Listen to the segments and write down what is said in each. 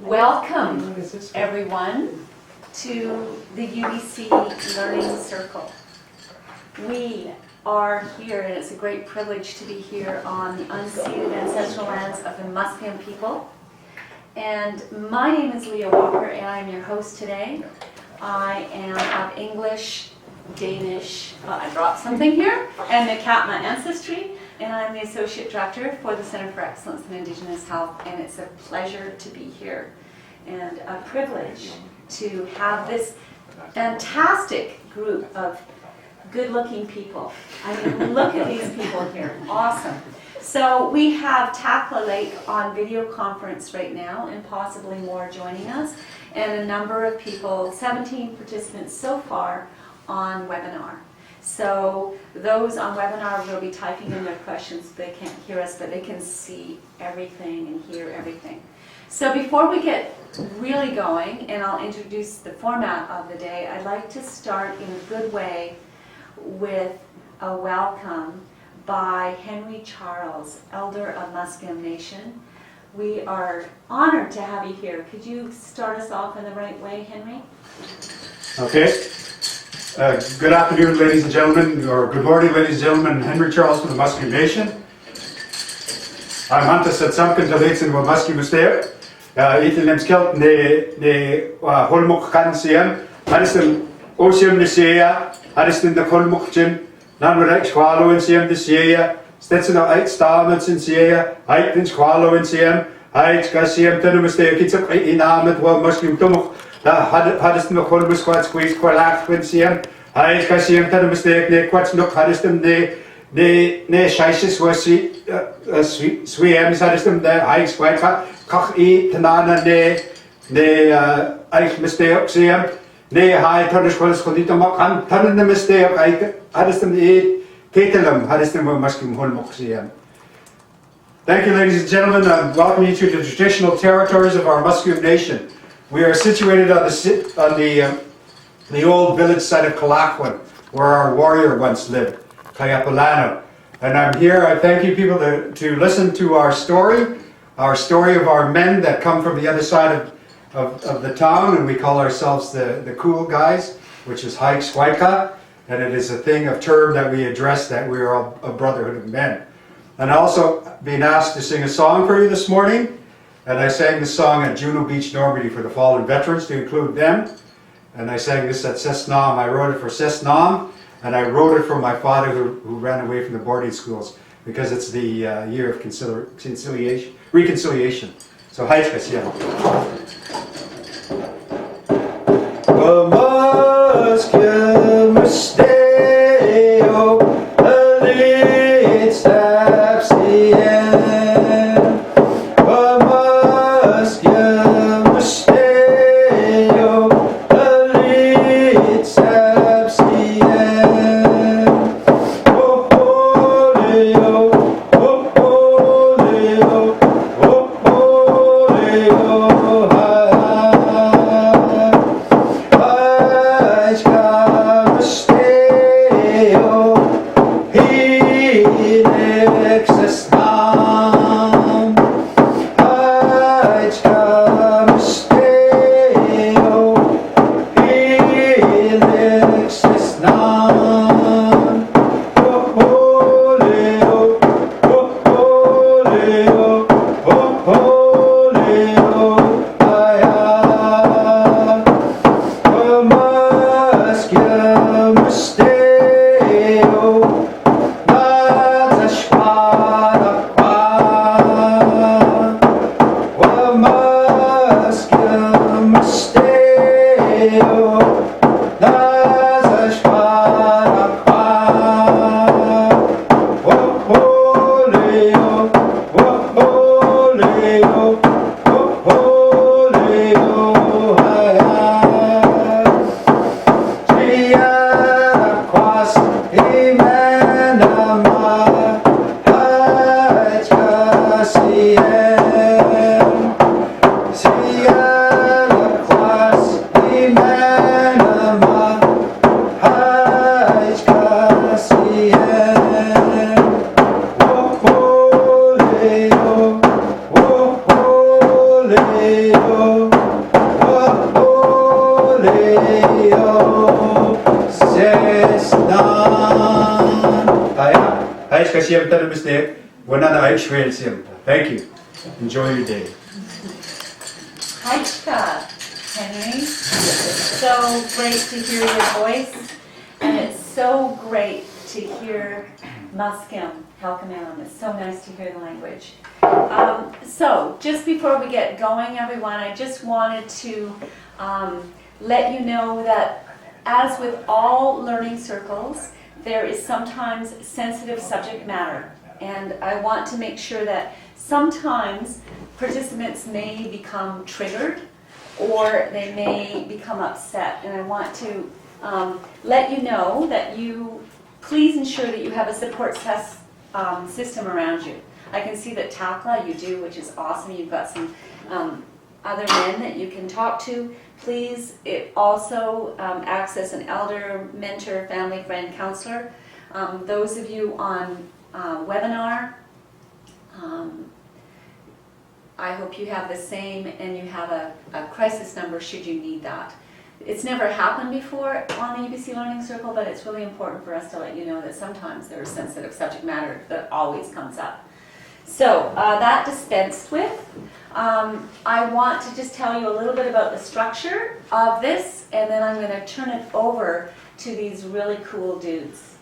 Welcome, everyone, to the UBC Learning Circle. We are here, and it's a great privilege to be here on the unceded ancestral lands of the Musqueam people. And my name is Leah Walker, and I'm your host today. I am of English, Danish, I brought something here, and Nakaatma ancestry, and I'm the Associate Director for the Center for Excellence in Indigenous Health, and it's a pleasure to be here and a privilege to have this fantastic group of good-looking people. I mean, look at these people here, awesome. So we have Takla Lake on video conference right now, and possibly more joining us, and a number of people, 17 participants so far, on webinar. So those on webinar will be typing in their questions. They can't hear us, but they can see everything and hear everything. So before we get really going, and I'll introduce the format of the day, I'd like to start in a good way with a welcome by Henry Charles, Elder of Musqueam Nation. We are honored to have you here. Could you start us off in the right way, Henry? Okay. Good afternoon, ladies and gentlemen, or good morning, ladies and gentlemen. Henry Charles from the Musqueam Nation. I'm Hunter Satsamkan Talitsin wa Musqueam Mustea. Ethan Skelt ne Holmuk Kansiam, Hadiston Osium Nisea, Hadiston the Holmukchin, Nanrex Qualo in Siam the Sea, Stetson of 8 Starments in Sea, Eitins Qualo in Siam, Ait Casiam Tenumustea, Kitsup in Armed, while Musqueam Tumuk. Hadiston the Holmus Quad Squeeze Qualak Quinsiam, I Casiam Tenumustea, ne Quats Nook Hadiston ne Shisis was Sweems Hadiston, the Ice White Kach E Tanana ne Eich Mustea Siam, ne High Tonish Qualis Koditamak, and Tanan the Mustea, Hadiston E Ketelum, Hadiston Musqueam Holmuk Siam. Thank you, ladies and gentlemen. I welcome you to the traditional territories of our Musqueam Nation. We are situated on the old village site of Kalakwan, where our warrior once lived, Kayapalano. And I'm here, I thank you people to listen to our story of our men that come from the other side of the town, and we call ourselves the cool guys, which is Haik Swaika, and it is a thing of term that we address that we are a brotherhood of men. And also being asked to sing a song for you this morning. And I sang this song at Juno Beach, Normandy for the fallen veterans to include them. And I sang this at Cessnam. I wrote it for Cessnam, and I wrote it for my father who ran away from the boarding schools because it's the year of reconciliation. So, Haitkas, yeah. Thank you. Enjoy your day. Hi, Henry. So great to hear your voice, and it's so great to hear Musqueam, Halkaman. It's so nice to hear the language. So just before we get going, everyone, I just wanted to let you know that as with all learning circles, there is sometimes sensitive subject matter. And I want to make sure that sometimes participants may become triggered or they may become upset. And I want to let you know that you please ensure that you have a support system around you. I can see that Takla, you do, which is awesome. You've got some other men that you can talk to. Please also access an elder, mentor, family, friend, counselor. Those of you on webinar, I hope you have the same, and you have a crisis number should you need that. It's never happened before on the UBC Learning Circle, but it's really important for us to let you know that sometimes there is sensitive subject matter that always comes up. So that dispensed with, I want to just tell you a little bit about the structure of this, and then I'm going to turn it over to these really cool dudes.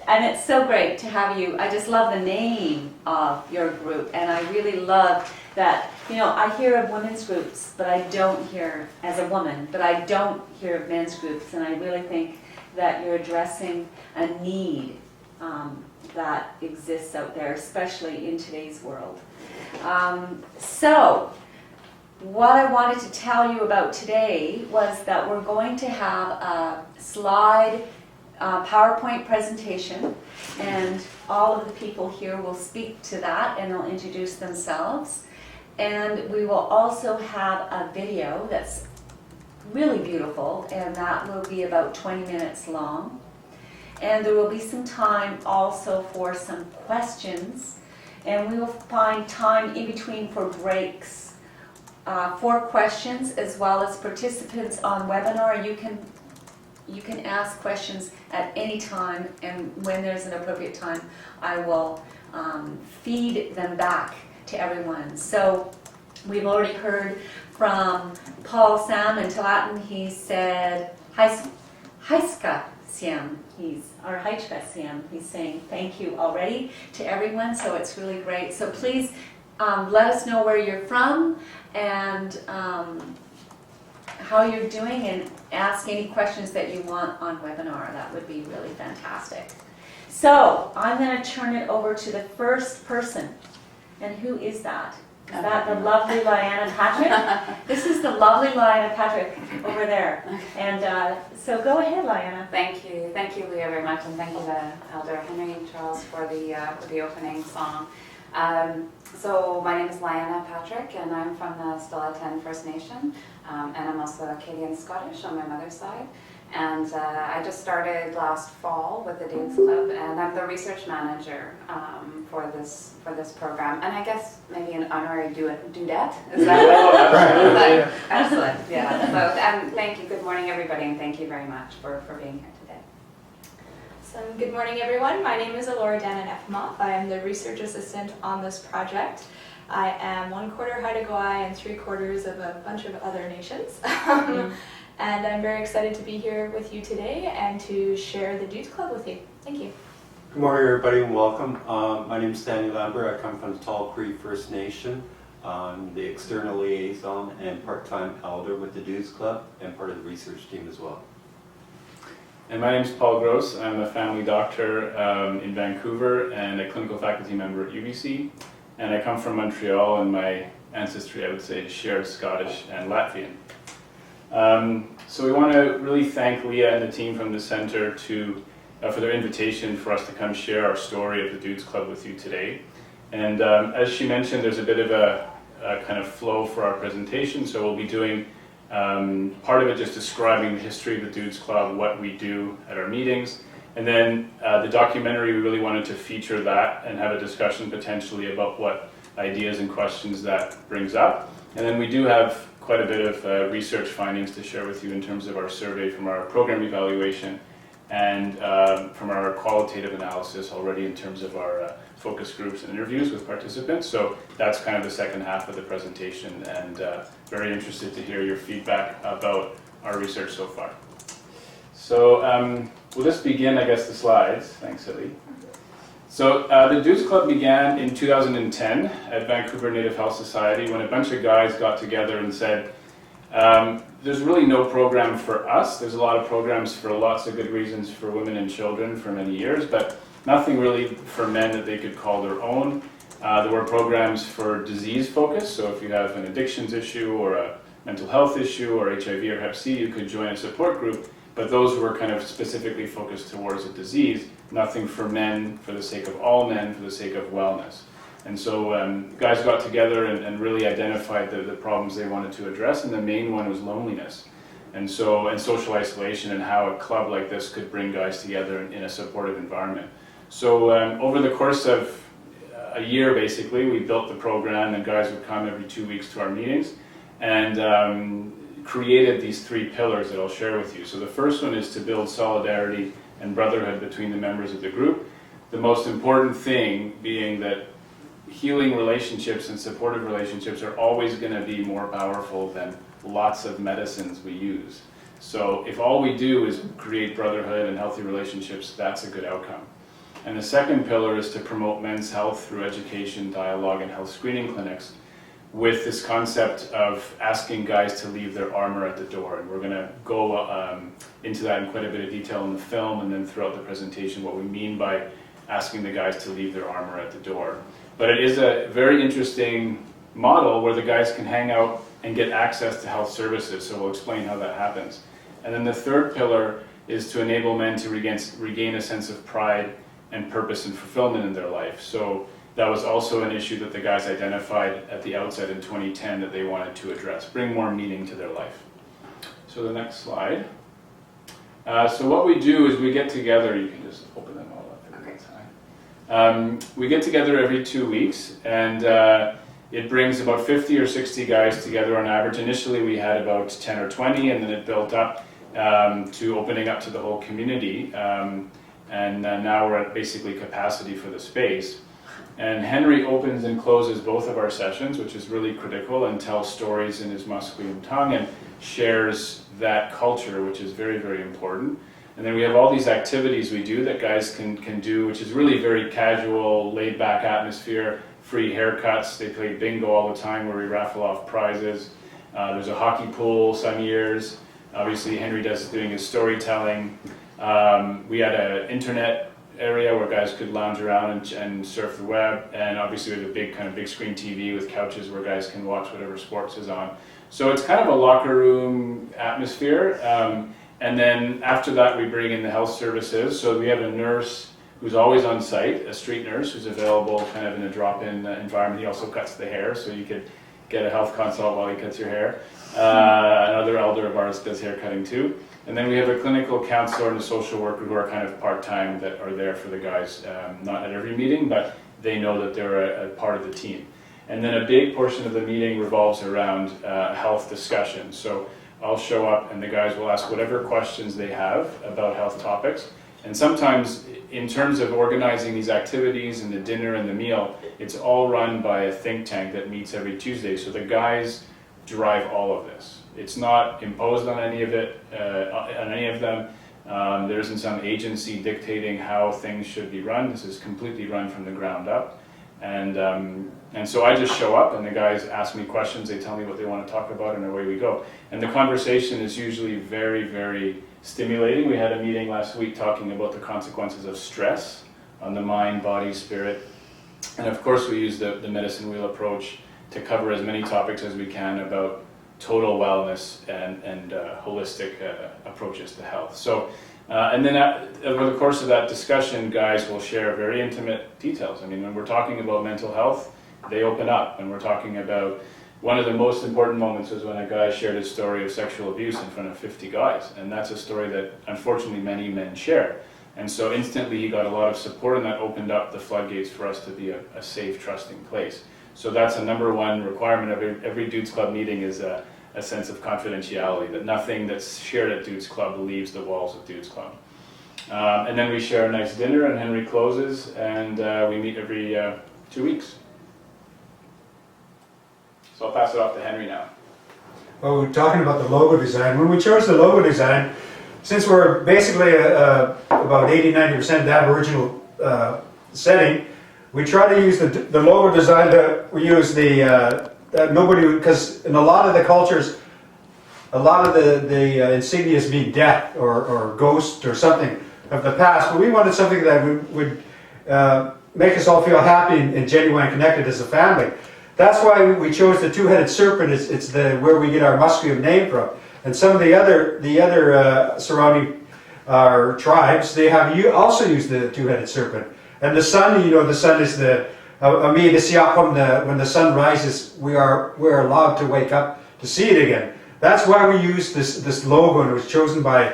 And it's so great to have you. I just love the name of your group, and I really love that, I hear of women's groups, but I don't hear, as a woman, but I don't hear of men's groups, and I really think that you're addressing a need that exists out there, especially in today's world. So, what I wanted to tell you about today was that we're going to have a slide PowerPoint presentation, and all of the people here will speak to that and they'll introduce themselves. And we will also have a video that's really beautiful, and that will be about 20 minutes long. And there will be some time also for some questions, and we will find time in between for breaks for questions, as well as participants on webinar. You can ask questions at any time, and when there's an appropriate time, I will feed them back to everyone. So we've already heard from Paul Sam in Latin. He said, Haiska Siam. Or Haichka Siam. He's saying thank you already to everyone, so it's really great. So please let us know where you're from and how you're doing, and ask any questions that you want on webinar. That would be really fantastic. So I'm going to turn it over to the first person. And who is that? Is that the lovely Lyanna Patrick? This is the lovely Lyanna Patrick over there. And so go ahead, Lyanna. Thank you, Leah, very much, and thank you to Elder Henry and Charles for the opening song. So my name is Lyanna Patrick, and I'm from the Stillaten First Nation, and I'm also Acadian Scottish on my mother's side. And I just started last fall with the Dudes Club, and I'm the research manager for this program. And I guess maybe an honorary dudette. Is that right? Excellent. Yeah. So, and thank you. Good morning, everybody, and thank you very much for being here today. So good morning, everyone. My name is Alora Danan-Efimoff. I am the research assistant on this project. I am 1/4 Haida-Gwaii and 3/4 of a bunch of other nations. And I'm very excited to be here with you today and to share the Dudes Club with you. Thank you. Good morning, everybody, and welcome. My name is Stanley Lambert. I come from the Tall Cree First Nation. I'm the external liaison and part-time elder with the Dudes Club and part of the research team as well. And my name is Paul Gross. I'm a family doctor in Vancouver and a clinical faculty member at UBC. And I come from Montreal, and my ancestry, I would say, is shared Scottish and Latvian. So we want to really thank Leah and the team from the center for their invitation for us to come share our story of the Dudes Club with you today. And as she mentioned, there's a bit of a kind of flow for our presentation, so we'll be doing part of it just describing the history of the Dudes Club, what we do at our meetings, and then the documentary, we really wanted to feature that and have a discussion potentially about what ideas and questions that brings up. And then we do have quite a bit of research findings to share with you in terms of our survey from our program evaluation and from our qualitative analysis already in terms of our focus groups and interviews with participants. So that's kind of the second half of the presentation, and very interested to hear your feedback about our research so far. So we'll just begin, I guess, the slides. Thanks, Hilly. So the Dudes Club began in 2010 at Vancouver Native Health Society when a bunch of guys got together and said, there's really no program for us. There's a lot of programs for lots of good reasons for women and children for many years, but nothing really for men that they could call their own. There were programs for disease focus, so if you have an addictions issue or a mental health issue or HIV or Hep C, you could join a support group, but those were kind of specifically focused towards a disease, nothing for men, for the sake of all men, for the sake of wellness. And so guys got together and really identified the problems they wanted to address, and the main one was loneliness. And social isolation, and how a club like this could bring guys together in a supportive environment. So over the course of a year, basically, we built the program, and guys would come every 2 weeks to our meetings, and created these 3 pillars that I'll share with you. So the first one is to build solidarity and brotherhood between the members of the group. The most important thing being that healing relationships and supportive relationships are always going to be more powerful than lots of medicines we use. So if all we do is create brotherhood and healthy relationships, that's a good outcome. And the second pillar is to promote men's health through education, dialogue, and health screening clinics, with this concept of asking guys to leave their armor at the door. And we're going to go into that in quite a bit of detail in the film, and then throughout the presentation what we mean by asking the guys to leave their armor at the door. But it is a very interesting model where the guys can hang out and get access to health services, so we'll explain how that happens. And then the third pillar is to enable men to regain a sense of pride and purpose and fulfillment in their life. So that was also an issue that the guys identified at the outset in 2010 that they wanted to address, bring more meaning to their life. So the next slide. So what we do is we get together, you can just open them all up at one time. We get together every 2 weeks, and it brings about 50 or 60 guys together on average. Initially we had about 10 or 20, and then it built up to opening up to the whole community. And now we're at basically capacity for the space. And Henry opens and closes both of our sessions, which is really critical, and tells stories in his Musqueam tongue and shares that culture, which is very, very important. And then we have all these activities we do that guys can do, which is really very casual, laid-back atmosphere, free haircuts. They play bingo all the time where we raffle off prizes. There's a hockey pool some years. Obviously, Henry doing his storytelling. We had an internet area where guys could lounge around and surf the web, and obviously we have a big screen TV with couches where guys can watch whatever sports is on. So it's kind of a locker room atmosphere, and then after that we bring in the health services. So we have a nurse who's always on site, a street nurse who's available kind of in a drop-in environment. He also cuts the hair, so you could get a health consult while he cuts your hair. Another elder of ours does hair cutting too. And then we have a clinical counselor and a social worker who are kind of part-time that are there for the guys, not at every meeting, but they know that they're a part of the team. And then a big portion of the meeting revolves around health discussion. So I'll show up and the guys will ask whatever questions they have about health topics. And sometimes in terms of organizing these activities and the dinner and the meal, it's all run by a think tank that meets every Tuesday. So the guys drive all of this. It's not imposed on any of them. There isn't some agency dictating how things should be run. This is completely run from the ground up. And so I just show up and the guys ask me questions, they tell me what they want to talk about, and away we go. And the conversation is usually very, very stimulating. We had a meeting last week talking about the consequences of stress on the mind, body, spirit. And of course we use the medicine wheel approach to cover as many topics as we can about total wellness and holistic approaches to health. So, and then over the course of that discussion, guys will share very intimate details. I mean, when we're talking about mental health, they open up. When we're talking about, one of the most important moments was when a guy shared his story of sexual abuse in front of 50 guys. And that's a story that unfortunately many men share. And so instantly he got a lot of support, and that opened up the floodgates for us to be a safe, trusting place. So that's a number one requirement of every Dudes Club meeting, is a sense of confidentiality, that nothing that's shared at Dudes Club leaves the walls of Dudes Club. And then we share a nice dinner, and Henry closes, and we meet every 2 weeks. So I'll pass it off to Henry now. Well, we're talking about the logo design. When we chose the logo design, since we're basically about 80-90% Aboriginal setting, we try to use the logo design that we use because in a lot of the cultures, a lot of the insignias mean death or ghost or something of the past, but we wanted something that would make us all feel happy and genuine connected as a family. That's why we chose the two-headed serpent. It's where we get our Musqueam name from. And some of the other surrounding our tribes, they have also used the two-headed serpent. And the sun, the sun is when the sun rises, we're allowed to wake up to see it again. That's why we used this logo, and it was chosen by,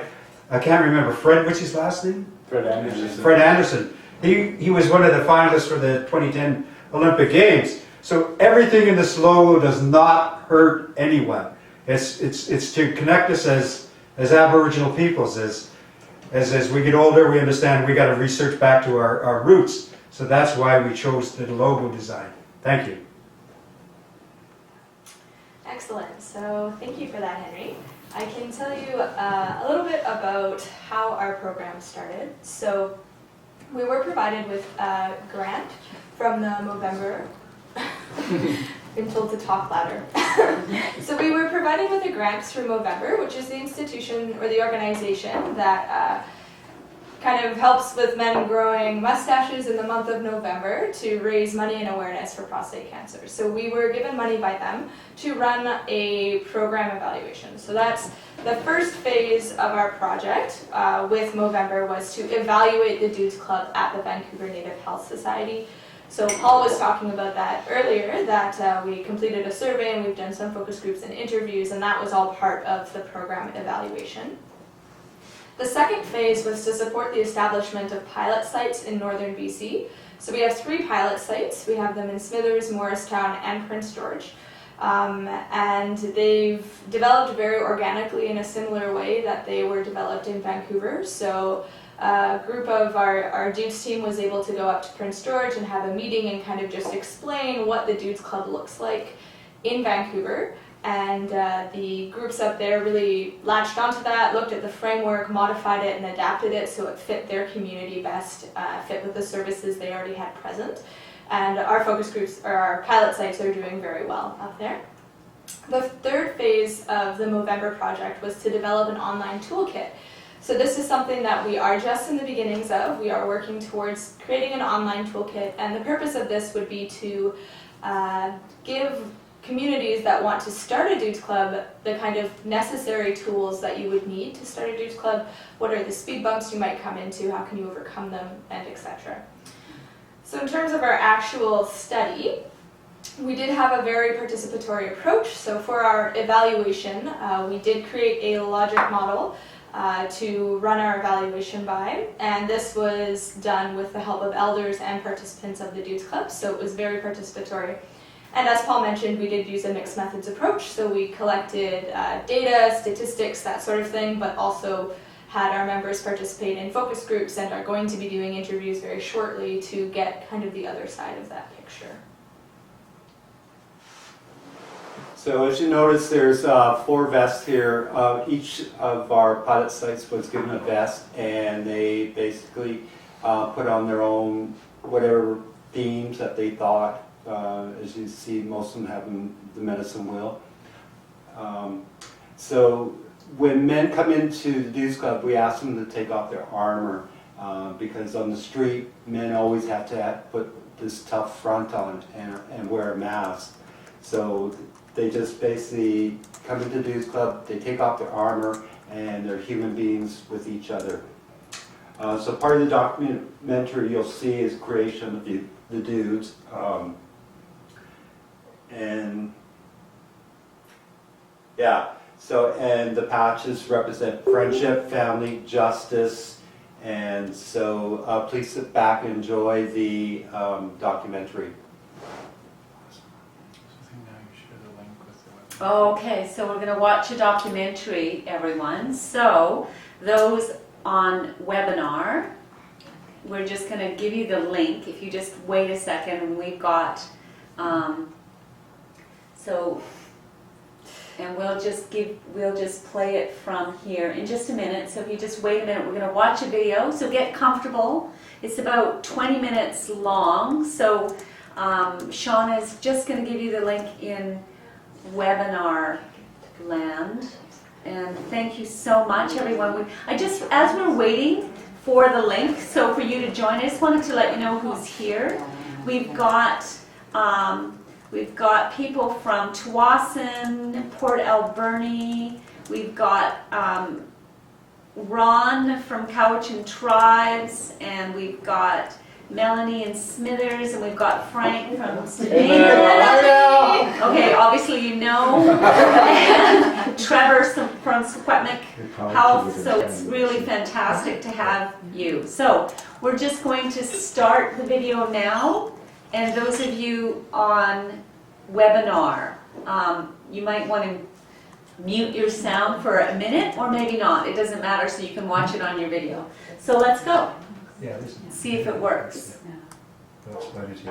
I can't remember, Fred, what's his last name? Fred Anderson. Fred Anderson. He was one of the finalists for the 2010 Olympic Games. So everything in this logo does not hurt anyone. It's to connect us as Aboriginal peoples. As we get older, we understand we got to research back to our roots. So that's why we chose the logo design. Thank you. Excellent. So thank you for that, Henry. I can tell you a little bit about how our program started. So we were provided with a grant from the Movember. Been told to talk louder. So we were provided with a grant through Movember, which is the institution or the organization that kind of helps with men growing mustaches in the month of November to raise money and awareness for prostate cancer. So we were given money by them to run a program evaluation. So that's the first phase of our project with Movember, was to evaluate the Dudes Club at the Vancouver Native Health Society. So Paul was talking about that earlier, that we completed a survey and we've done some focus groups and interviews, and that was all part of the program evaluation. The second phase was to support the establishment of pilot sites in northern BC. So we have 3 pilot sites. We have them in Smithers, Moricetown, and Prince George. And they've developed very organically in a similar way that they were developed in Vancouver. So a group of our Dudes team was able to go up to Prince George and have a meeting and kind of just explain what the Dudes Club looks like in Vancouver. And the groups up there really latched onto that, looked at the framework, modified it, and adapted it so it fit their community best, fit with the services they already had present. And our focus groups, or our pilot sites, are doing very well up there. The third phase of the Movember project was to develop an online toolkit. So this is something that we are just in the beginnings of. We are working towards creating an online toolkit, and the purpose of this would be to give communities that want to start a Dudes Club the kind of necessary tools that you would need to start a Dudes Club. What are the speed bumps you might come into, how can you overcome them, and etc. So in terms of our actual study, we did have a very participatory approach. So for our evaluation, we did create a logic model to run our evaluation by, and this was done with the help of elders and participants of the Dudes Club, so it was very participatory. And as Paul mentioned, we did use a mixed methods approach, so we collected data, statistics, that sort of thing, but also had our members participate in focus groups and are going to be doing interviews very shortly to get kind of the other side of that picture. So as you notice, there's 4 vests here. Each of our pilot sites was given a vest, and they basically put on their own whatever themes that they thought. As you see, most of them have the medicine wheel. So when men come into the Dudes Club, we ask them to take off their armor because on the street, men always have to put this tough front on and wear a mask. So they just basically come into the Dudes Club, they take off their armor, and they're human beings with each other. So part of the documentary you'll see is creation of the Dudes. And yeah, so, and the patches represent friendship, family, justice, and so please sit back and enjoy the documentary. Okay, so we're going to watch a documentary, everyone. So those on webinar. We're just going to give you the link. If you just wait a second, and we've got, and we'll just play it from here in just a minute. So if you just wait a minute, we're going to watch a video. So get comfortable. It's about 20 minutes long. So Sean is just going to give you the link in webinar land. And thank you so much, everyone. As we're waiting for the link, so for you to join, I just wanted to let you know who's here. We've got people from Tsawwassen, Port Alberni. We've got Ron from Cowichan Tribes, and we've got Melanie and Smithers, and we've got Frank from Stavanger. Okay, obviously you know. And Trevor from Secwepemc Health, so it's really fantastic to have you. So we're just going to start the video now, and those of you on webinar, you might want to mute your sound for a minute, or maybe not. It doesn't matter, so you can watch it on your video. So let's go. Yeah, this is. See if it works. That's what it is.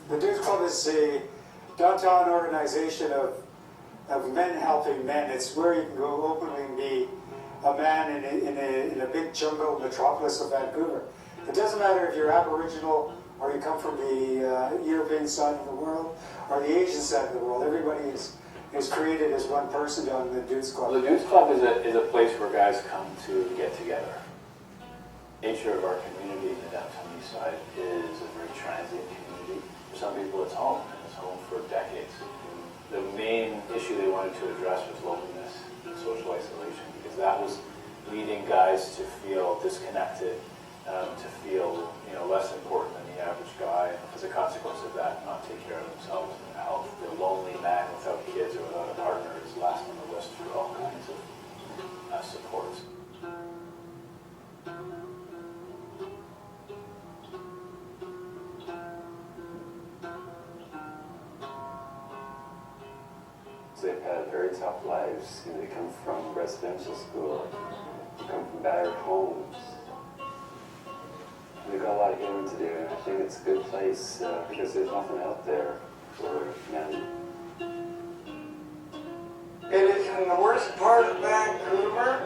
The Dudes Club is a downtown organization of men helping men. It's where you can go openly and be a man in a big jungle metropolis of Vancouver. It doesn't matter if you're Aboriginal or you come from the European side of the world or the Asian side of the world. Everybody is created as one person down in the Dudes Club. Well, the Dudes Club is a place where guys come to get together. The nature of our community in the downtown east side is a very transient community. For some people it's home, and it's home for decades. The main issue they wanted to address was loneliness and social isolation, because that was leading guys to feel disconnected, to feel less important than the average guy. As a consequence of that, not take care of themselves and their health. The lonely man without kids or without a partner is last on the list for all kinds of supports. They've had very tough lives. They come from residential school, they come from battered homes. They've got a lot of healing to do, and I think it's a good place because there's nothing out there for men. It is in the worst part of Vancouver,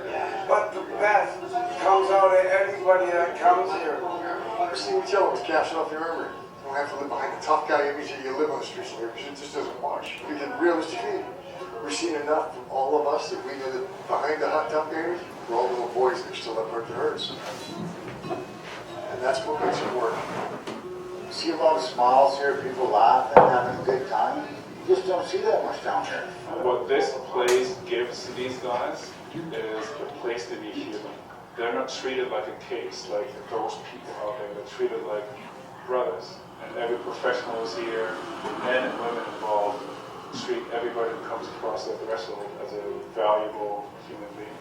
but the best comes out of anybody that comes here. Christine would tell us, cash off your armor. You don't have to live behind the tough guy image that you live on the streets here, because it just doesn't wash. Because realistically, we've seen enough from all of us that we know that behind the hot tough guy image, we're all little boys that still have hurt to hurts. And that's what makes it work. You see a lot of smiles here, people laughing, having a good time. You just don't see that much down here. What this place gives to these guys is a place to be healing. They're not treated like a case, like those people out there. They're treated like brothers. And every professional is here, men and women involved, treat everybody who comes across that threshold as a valuable human being.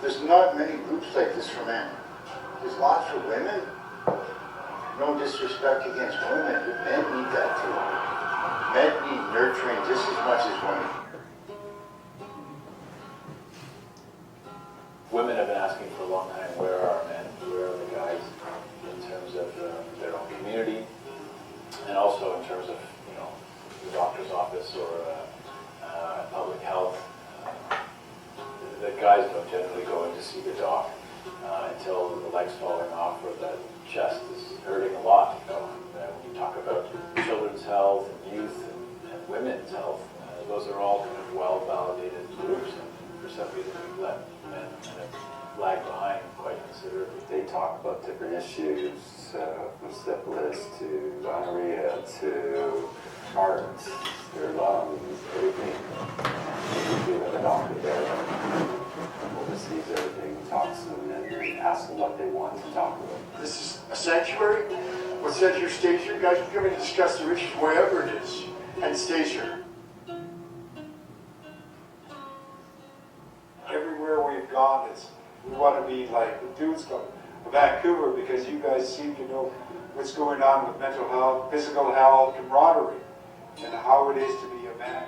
There's not many groups like this for men. There's lots for women. No disrespect against women, but men need that too. Men need nurturing just as much as women. Women have been asking for a long time, where are our men? Where are the guys in terms of their own community, and also in terms of, you know, the doctor's office or public health. The guys don't generally go in to see the doc until the leg's falling off or the chest is hurting a lot. You know, when you talk about children's health and youth and women's health, those are all kind of well-validated groups, and for some reason we've let men kind of lag behind quite considerably. They talk about different issues, from syphilis to gonorrhea to heart, their lungs, everything. We have a doctor there that oversees everything, talks to them, and asks them what they want to talk about. This is a sanctuary. What's at your stage here? Guys can come in and discuss their issues wherever it is, and it stays here. Everywhere we've gone, we want to be like the Dudes Club of Vancouver, because you guys seem to know what's going on with mental health, physical health, camaraderie, and how it is to be a man.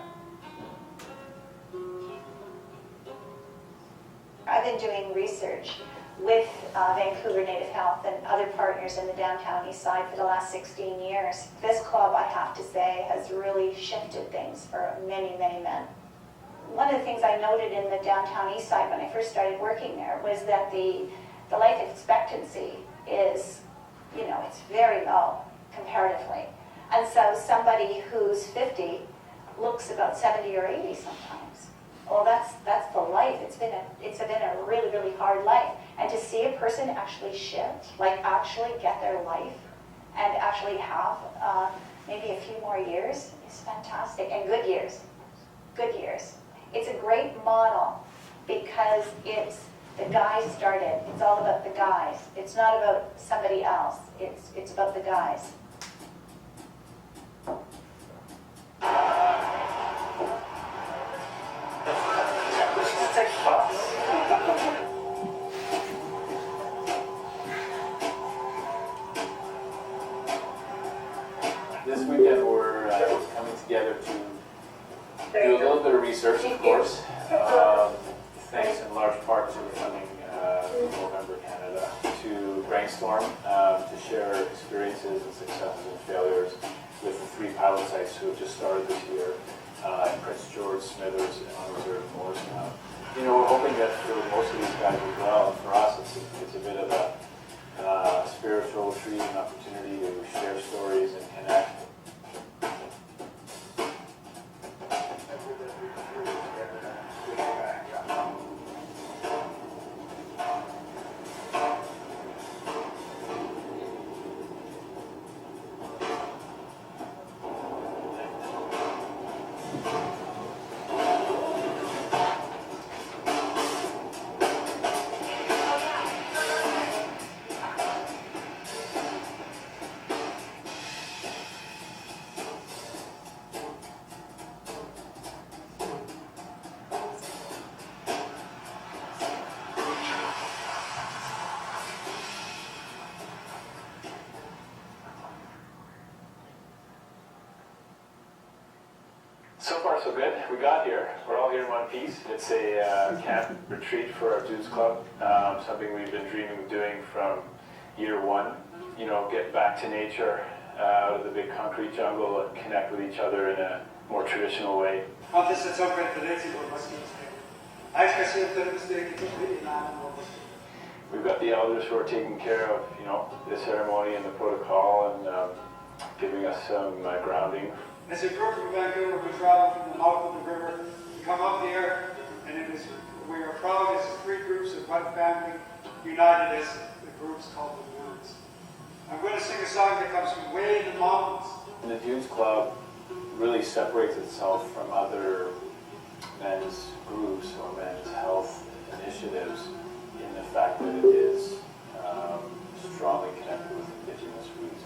I've been doing research with Vancouver Native Health and other partners in the downtown east side for the last 16 years. This club, I have to say, has really shifted things for many, many men. One of the things I noted in the downtown east side when I first started working there was that the life expectancy is, you know, it's very low comparatively. And so somebody who's 50 looks about 70 or 80 sometimes. Well, that's the life. It's been a really, really hard life. And to see a person actually shift, like actually get their life and actually have maybe a few more years is fantastic. And good years. Good years. It's a great model because it's the guys started. It's all about the guys. It's not about somebody else. It's about the guys. This weekend we're coming together to do a little bit of research, of course, thanks in large part to the funding of Movember Canada, to brainstorm, to share experiences and successes and failures with the 3 pilot sites who have just started this year in Prince George, Smithers, and on Reserve in Moricetown. You know, we're hoping that for most of these guys as well, and for us it's a bit of a spiritual retreat, an opportunity to share stories and connect. So far so good. We got here. We're all here in one piece. It's a camp retreat for our Dudes Club, something we've been dreaming of doing from year 1. You know, get back to nature, out of the big concrete jungle and connect with each other in a more traditional way. We've got the elders who are taking care of, you know, the ceremony and the protocol and giving us some grounding. As a group from Vancouver, we travel from the mouth of the river, we come up here, and we are proud as 3 groups of one family, united as the groups called the Dudes. I'm going to sing a song that comes from way in the mountains. And the Dudes Club really separates itself from other men's groups or men's health initiatives in the fact that it is strongly connected with Indigenous roots.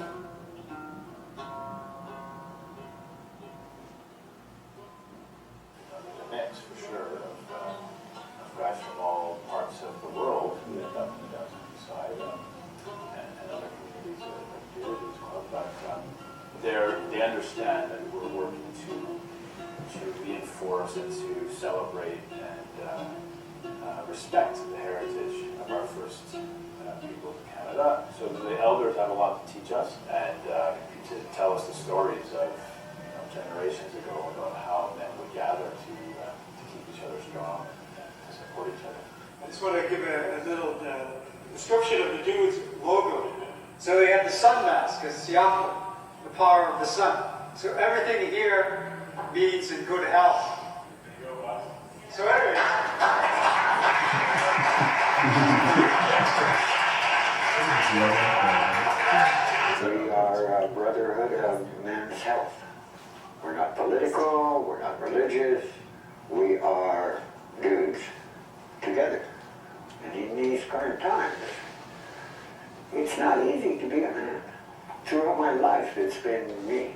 reinforce and to celebrate and respect the heritage of our first peoples of Canada. So the elders have a lot to teach us and to tell us the stories of generations ago about how men would gather to keep each other strong and to support each other. I just want to give a little description of the dude's logo. So they had the sun mask as Siapo, the power of the sun. So everything here means in good health. So anyway. We are a brotherhood of men's health. We're not political, we're not religious, we are dudes together. And in these current times, it's not easy to be a man. Throughout my life, it's been me.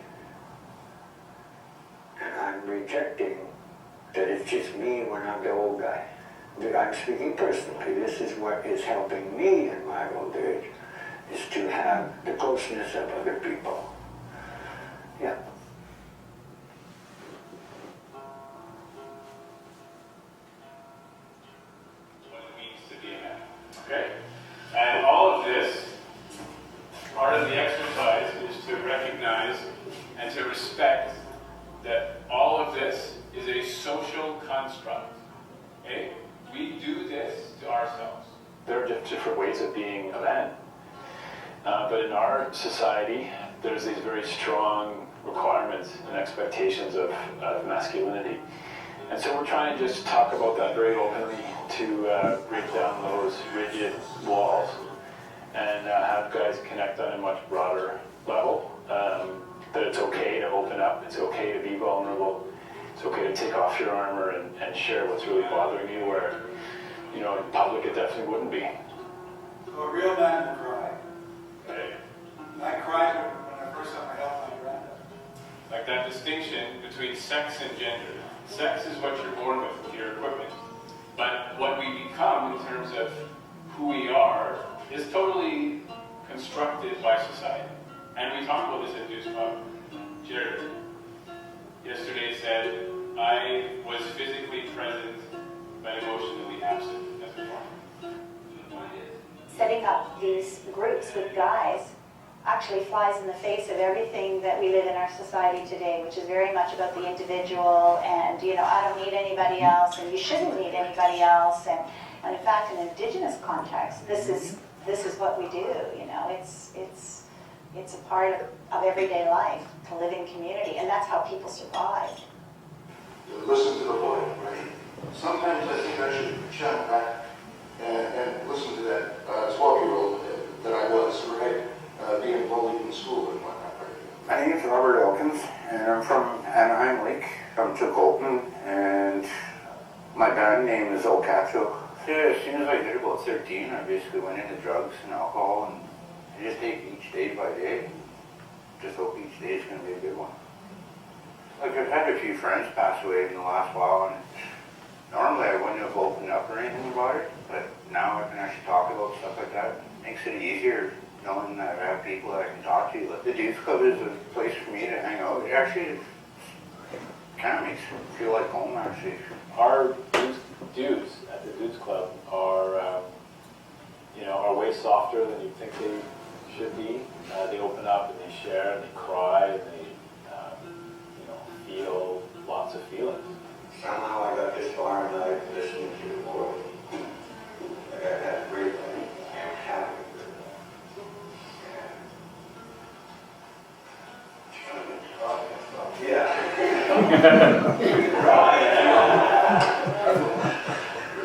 And I'm rejecting that it's just me when I'm the old guy. I'm speaking personally. This is what is helping me in my old age, is to have the closeness of other people. Yeah. What it means to be a man. Okay? And all of this, part of the exercise is to recognize and to respect that all of this is a social construct. Okay? We do this to ourselves. There are different ways of being a man. But in our society, there's these very strong requirements and expectations of masculinity. And so we're trying to just talk about that very openly to break down those rigid walls and have guys connect on a much broader level. That it's okay to open up, it's okay to be vulnerable, it's okay to take off your armor and share what's really bothering you, where, in public it definitely wouldn't be. So a real man will cry. Right? I cried when I first got my help my granddad. Like that distinction between sex and gender. Sex is what you're born with your equipment. But what we become in terms of who we are is totally constructed by society. And we talk about this at Dude's Club. Jared yesterday said, I was physically present but emotionally absent as a form. Setting up these groups with guys actually flies in the face of everything that we live in our society today, which is very much about the individual and, I don't need anybody else and you shouldn't need anybody else. And in fact, in an Indigenous context, this is what we do, It's a part of everyday life to live in community, and that's how people survive. Listen to the boy, right? Sometimes I think I should channel back and listen to that 12-year-old that I was, right? Being bullied in school and whatnot. Right? My name is Robert Elkins, and I'm from Anaheim Lake. I'm Chilcotin, and my band name is El Cacho. Yeah, as soon as I hit about 13, I basically went into drugs and alcohol, and I just take each day by day. Just hope each day is going to be a good one. Like, I've had a few friends pass away in the last while, and normally I wouldn't have opened up or anything about it, but now I can actually talk about stuff like that. It makes it easier knowing that I have people that I can talk to. Like, the Dudes Club is a place for me to hang out. It actually kind of makes me feel like home, actually. Our dudes at the Dudes Club are way softer than you think they should be. They open up and they share and they cry and they feel lots of feelings. Somehow I got this far and I listened to the world. Like I had great and happy.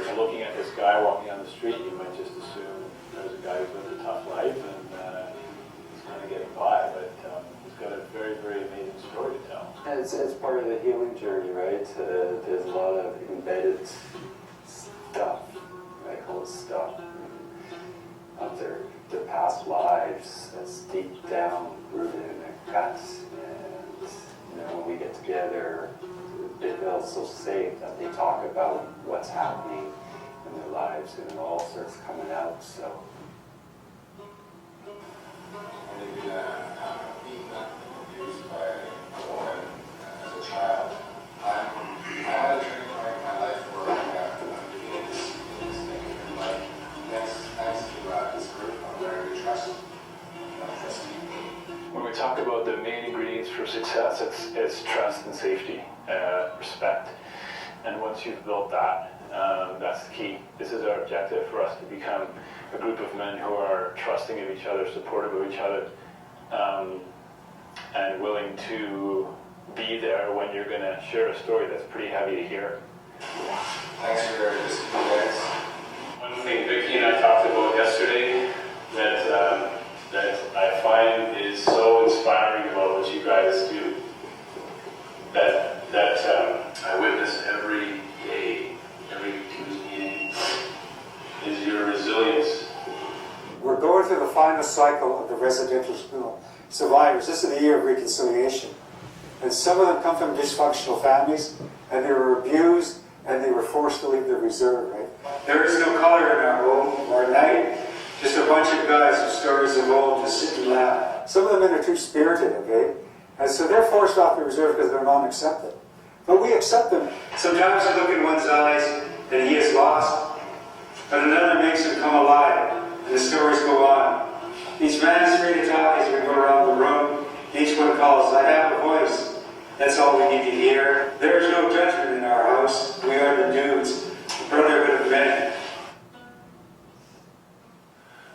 So looking at this guy walking on the street, you might just assume there's a guy who's lived a tough life and he's kind of getting by, but he's got a very, very amazing story to tell. It's part of the healing journey, right? There's a lot of embedded stuff, I call it stuff, of their past lives that's deep down rooted in their guts. And when we get together, they feel so safe that they talk about what's happening in their lives, and it all starts coming out. So. Being abused by a woman as a child, I talk about the main ingredients for success, it's trust and safety, respect. And once you've built that, that's the key. This is our objective, for us to become a group of men who are trusting of each other, supportive of each other, and willing to be there when you're going to share a story that's pretty heavy to hear. Thanks for listening, guys. One thing Vicki and I talked about yesterday that I find is so inspiring about what you guys do, that I witness every day, every Tuesday, is your resilience. We're going through the final cycle of the residential school survivors. This is the year of reconciliation. And some of them come from dysfunctional families, and they were abused, and they were forced to leave the reserve, right? There is no color in our home or night, just a bunch of guys whose stories of old just sit and laugh. Some of the men are too spirited, okay? And so they're forced off the reserve because they're non-accepted. But we accept them. Sometimes you look in one's eyes and he is lost, but another makes him come alive, and the stories go on. Each man is free to talk as we go around the room. Each one calls, I have a voice. That's all we need to hear. There is no judgment in our house. We are the dudes, the brotherhood of men.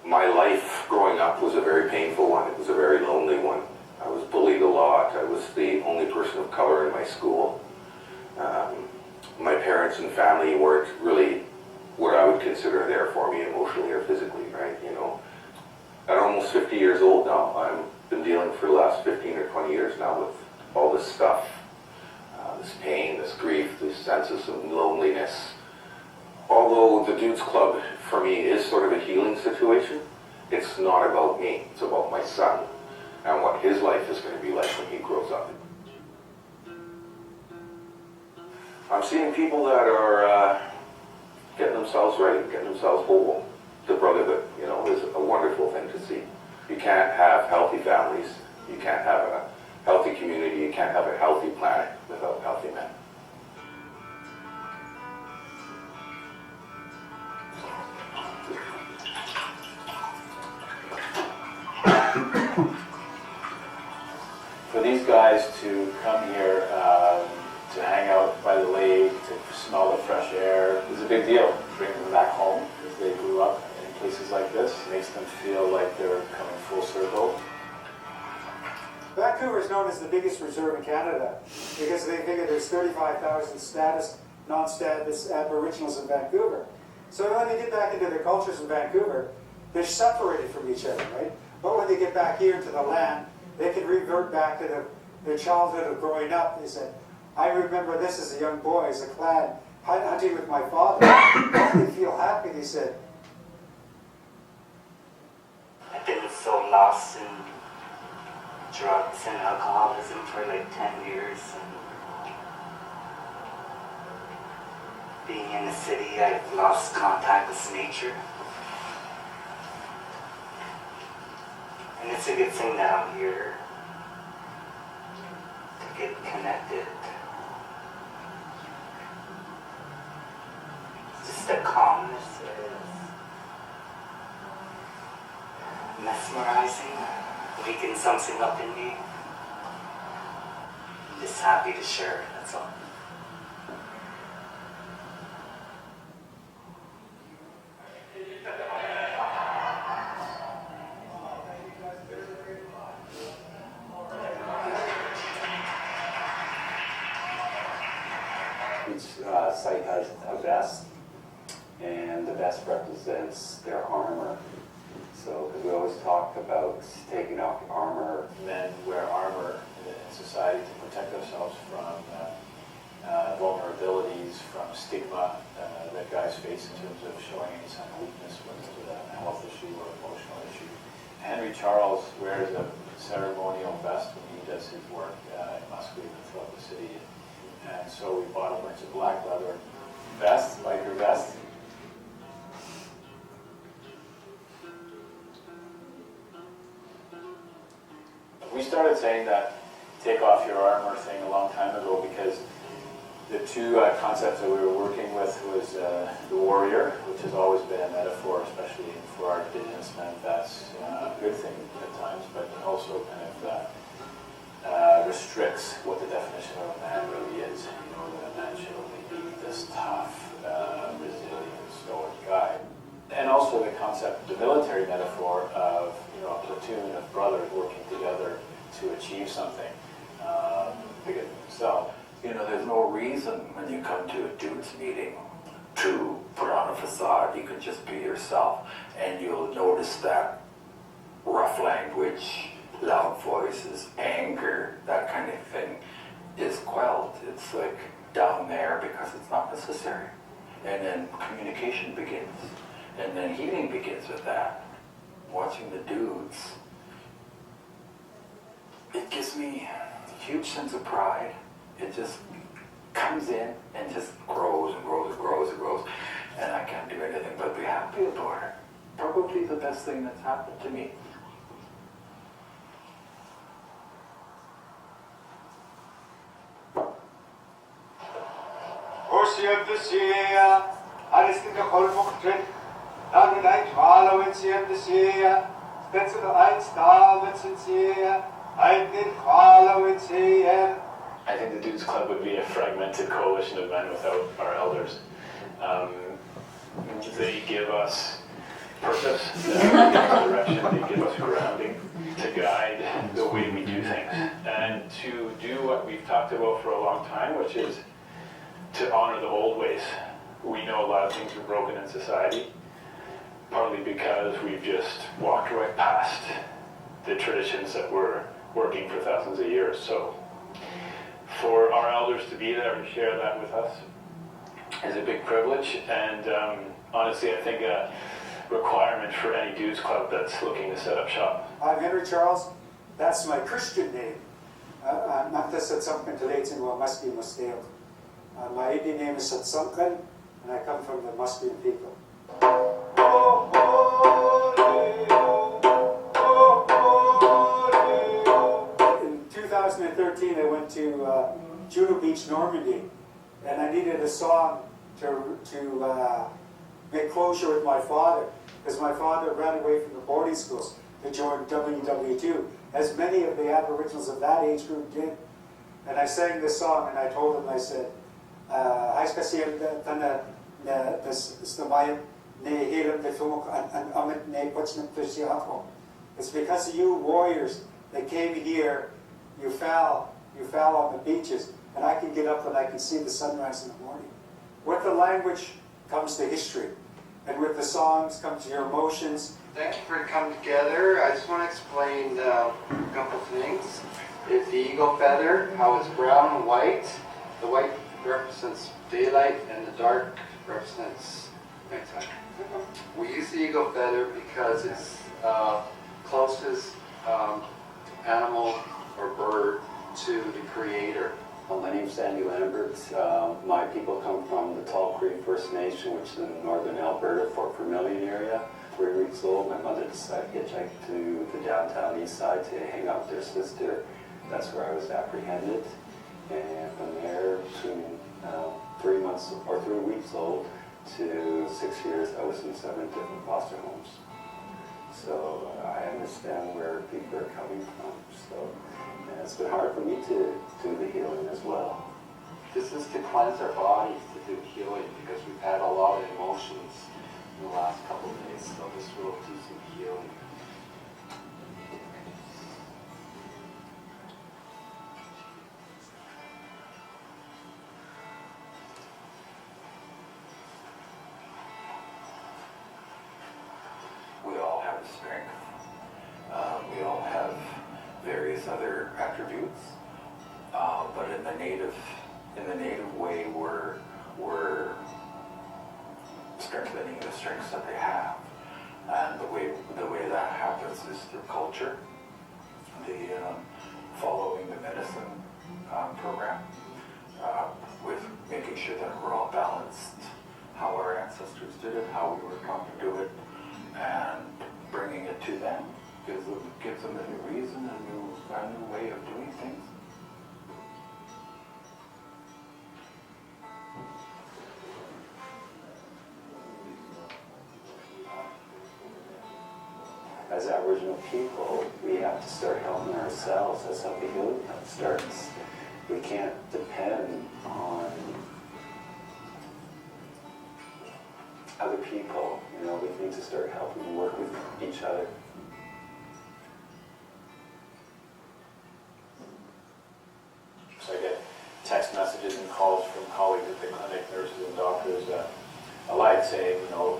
My life growing up was a very painful one. It was a very lonely one. I was bullied a lot. I was the only person of color in my school. My parents and family weren't really what I would consider there for me emotionally or physically, right? You know, at almost 50 years old now, I've been dealing for the last 15 or 20 years now with all this stuff, this pain, this grief, this senses of loneliness. Although the Dudes Club for me is sort of a healing situation, it's not about me. It's about my son and what his life is going to be like when he grows up. I'm seeing people that are getting themselves right, getting themselves whole. The brotherhood, you know, is a wonderful thing to see. You can't have healthy families, you can't have a healthy community, you can't have a healthy planet without healthy men. For these guys to come here, to hang out by the lake, to smell the fresh air, is a big deal. Bringing them back home because they grew up in places like this. It makes them feel like they're coming full circle. Vancouver is known as the biggest reserve in Canada because they figure there's 35,000 status, non-status Aboriginals in Vancouver. So when they get back into their cultures in Vancouver, they're separated from each other, right? But when they get back here to the land, they can revert back to their childhood of growing up. They said, I remember this as a young boy, as a clan, hunting with my father. They feel happy, they said. I've been so lost in drugs and alcoholism for like 10 years. And being in the city, I've lost contact with nature. And it's a good thing that I'm here to get connected. Just the calmness is mesmerizing, waking something up in me. I'm just happy to share it, that's all. Each site has a vest, and the vest represents their armor. So, because we always talk about taking off the armor. Men wear armor in society to protect ourselves from vulnerabilities, from stigma that guys face in terms of showing any sign of weakness, whether it's a health issue or emotional issue. Henry Charles wears a ceremonial vest when he does his work in Musqueam and throughout the city. And so we bought a bunch of black leather vests, biker vests. We started saying that take off your armor thing a long time ago because the two concepts that we were working with was the warrior, which has always been a metaphor, especially for our Indigenous men. That's a good thing at times, but also also kind of restricts what the definition of a man really is. You know, that a man should only be this tough, resilient, stoic guy. And also the concept, the military metaphor of, you know, a platoon of brothers working together to achieve something bigger than themselves. You know, there's no reason when you come to a dudes meeting to put on a facade. You can just be yourself, and you'll notice that rough language, loud voices, anger, that kind of thing is quelled. It's like down there because it's not necessary. And then communication begins. And then healing begins with that. Watching the dudes, it gives me a huge sense of pride. It just comes in and just grows and grows and grows and grows. And I can't do anything but be happy about it. Probably the best thing that's happened to me. I think the Dudes Club would be a fragmented coalition of men without our elders. They give us purpose, they give us direction, they give us grounding to guide the way we do things. And to do what we've talked about for a long time, which is to honor the old ways. We know a lot of things are broken in society, partly because we've just walked right past the traditions that were working for thousands of years. So for our elders to be there and share that with us is a big privilege, and honestly I think a requirement for any dudes club that's looking to set up shop. I'm Henry Charles. That's my Christian name. I'm not the Satsamkan Talaitsin wa Musqueam Musqueam. My Indian name is Satsamkan, and I come from the Musqueam people. In 2013, I went to Juno Beach, Normandy, and I needed a song to make closure with my father, because my father ran away from the boarding schools to join WW2, as many of the Aboriginals of that age group did. And I sang this song, and I told him, I said, it's because of you warriors that came here, you fell on the beaches, and I can get up and I can see the sunrise in the morning. With the language comes the history, and with the songs comes your emotions. Thank you for coming together. I just want to explain a couple things. It's the eagle feather, how it's brown and white. The white represents daylight and the dark represents nighttime. We use the eagle feather because it's closest animal or bird to the creator. My name's Sandy Lambert. My people come from the Tall Cree First Nation, which is in northern Alberta, Fort Vermilion area. 3 weeks old, my mother decided to hitchhike to the downtown east side to hang out with their sister. That's where I was apprehended. And from there, between 3 months or 3 weeks old to 6 years, I was in 7 different foster homes. So I understand where people are coming from. So and it's been hard for me to do the healing as well. This is to cleanse our bodies, to do healing, because we've had a lot of emotions in the last couple of days, so this will do some healing. We all have a strength. We all have various other attributes, but in the native way, we're strengthening the strengths that they have, and the way that happens is through culture, the following the medicine program, with making sure that we're all balanced, how our ancestors did it, how we were taught to do it, and bringing it to them gives them a new reason, a new way of doing things. as Aboriginal people, we have to start helping ourselves. That's how the healing starts. We can't depend on other people. You know, we need to start helping and work with each other. So I get text messages and calls from colleagues at the clinic, nurses and doctors alike saying, you know,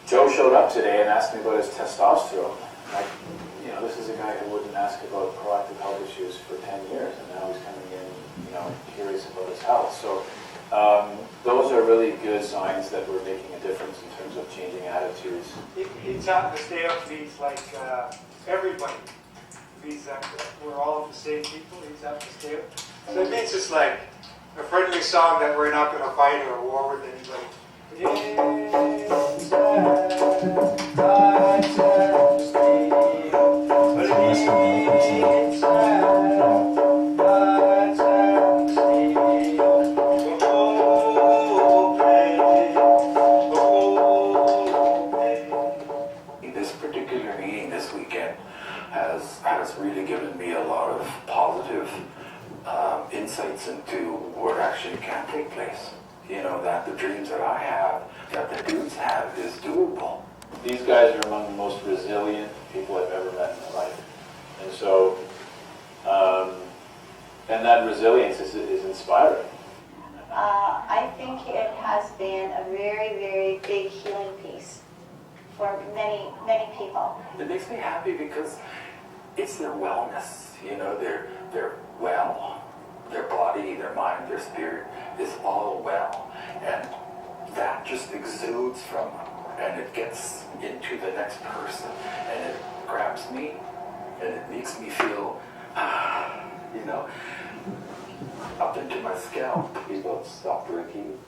Joe showed up today and asked me about his testosterone. Like, you know, this is a guy who wouldn't ask about proactive health issues for 10 years, and now he's coming in, you know, curious about his health. So those are really good signs that we're making a difference in terms of changing attitudes. He's up to stay up means like everybody. Means that we're all the same people. He's up to stay up. So it means it's like a friendly song that we're not going to fight or war with anybody. This particular meeting this weekend has really given me a lot of positive insights into what actually can take place. You know, that the dreams that I have, that the dudes have, is doable. These guys are among the most resilient people I've ever met in my life. And so, and that resilience is inspiring. I think it has been a very, very big healing piece for many, many people. It makes me happy because it's their wellness. You know, they're well. Their body, their mind, their spirit is all well. And that just exudes from them. And it gets into the next person. And it grabs me. And it makes me feel, you know, up into my scalp. People stop drinking.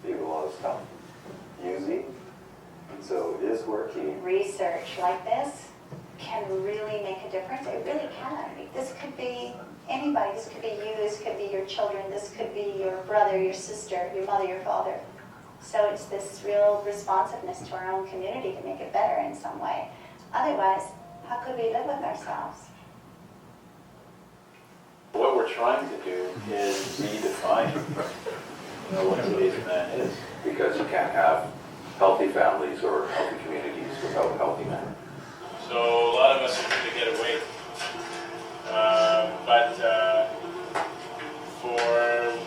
People stop using. And so it is working. Research like this can really make a difference. It really can. This could be anybody. This could be you. This could be your children. This could be your brother, your sister, your mother, your father. So it's this real responsiveness to our own community to make it better in some way. Otherwise, how could we live with ourselves? What we're trying to do is redefine what today's man is. Because you can't have healthy families or healthy communities without healthy men. So a lot of us are trying to get away.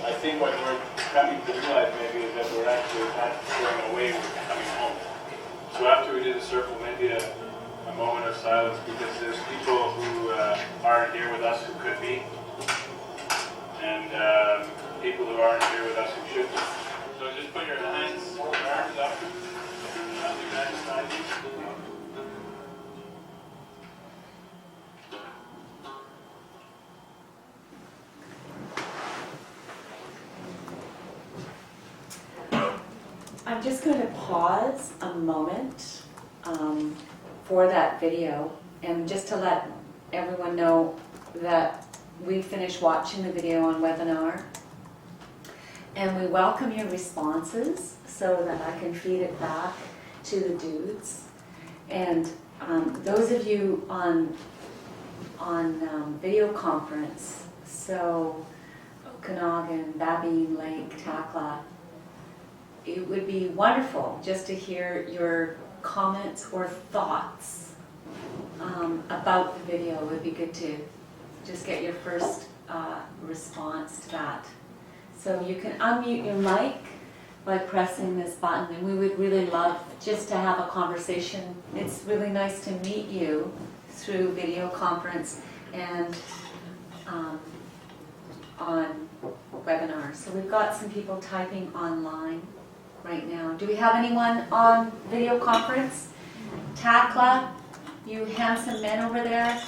I think what we're coming to realize maybe is that we're actually not going away, we're coming home. So after we do the circle, maybe a moment of silence, because there's people who aren't here with us who could be, and people who aren't here with us who should be. So just put your hands, your arms up, your hands behind you. I'm just going to pause a moment for that video, and just to let everyone know that we finished watching the video on webinar, and we welcome your responses so that I can feed it back to the dudes. And those of you on video conference, so Okanagan, Babine Lake, Takla, it would be wonderful just to hear your comments or thoughts about the video. It would be good to just get your first response to that. So you can unmute your mic by pressing this button, and we would really love just to have a conversation. It's really nice to meet you through video conference and on webinar. So we've got some people typing online right now. Do we have anyone on video conference? Takla, you handsome men over there,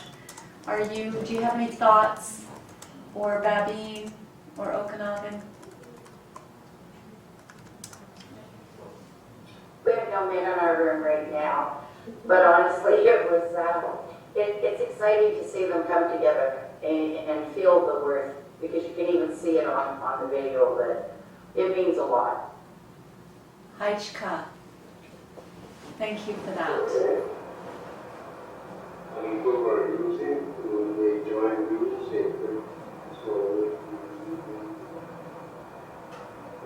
do you have any thoughts? Or Babine or Okanagan? We have no men in our room right now, but honestly it was, it's exciting to see them come together and feel the worth, because you can even see it on the video, but it means a lot. Haichka, thank you for that. people were using when they joined UBC. So,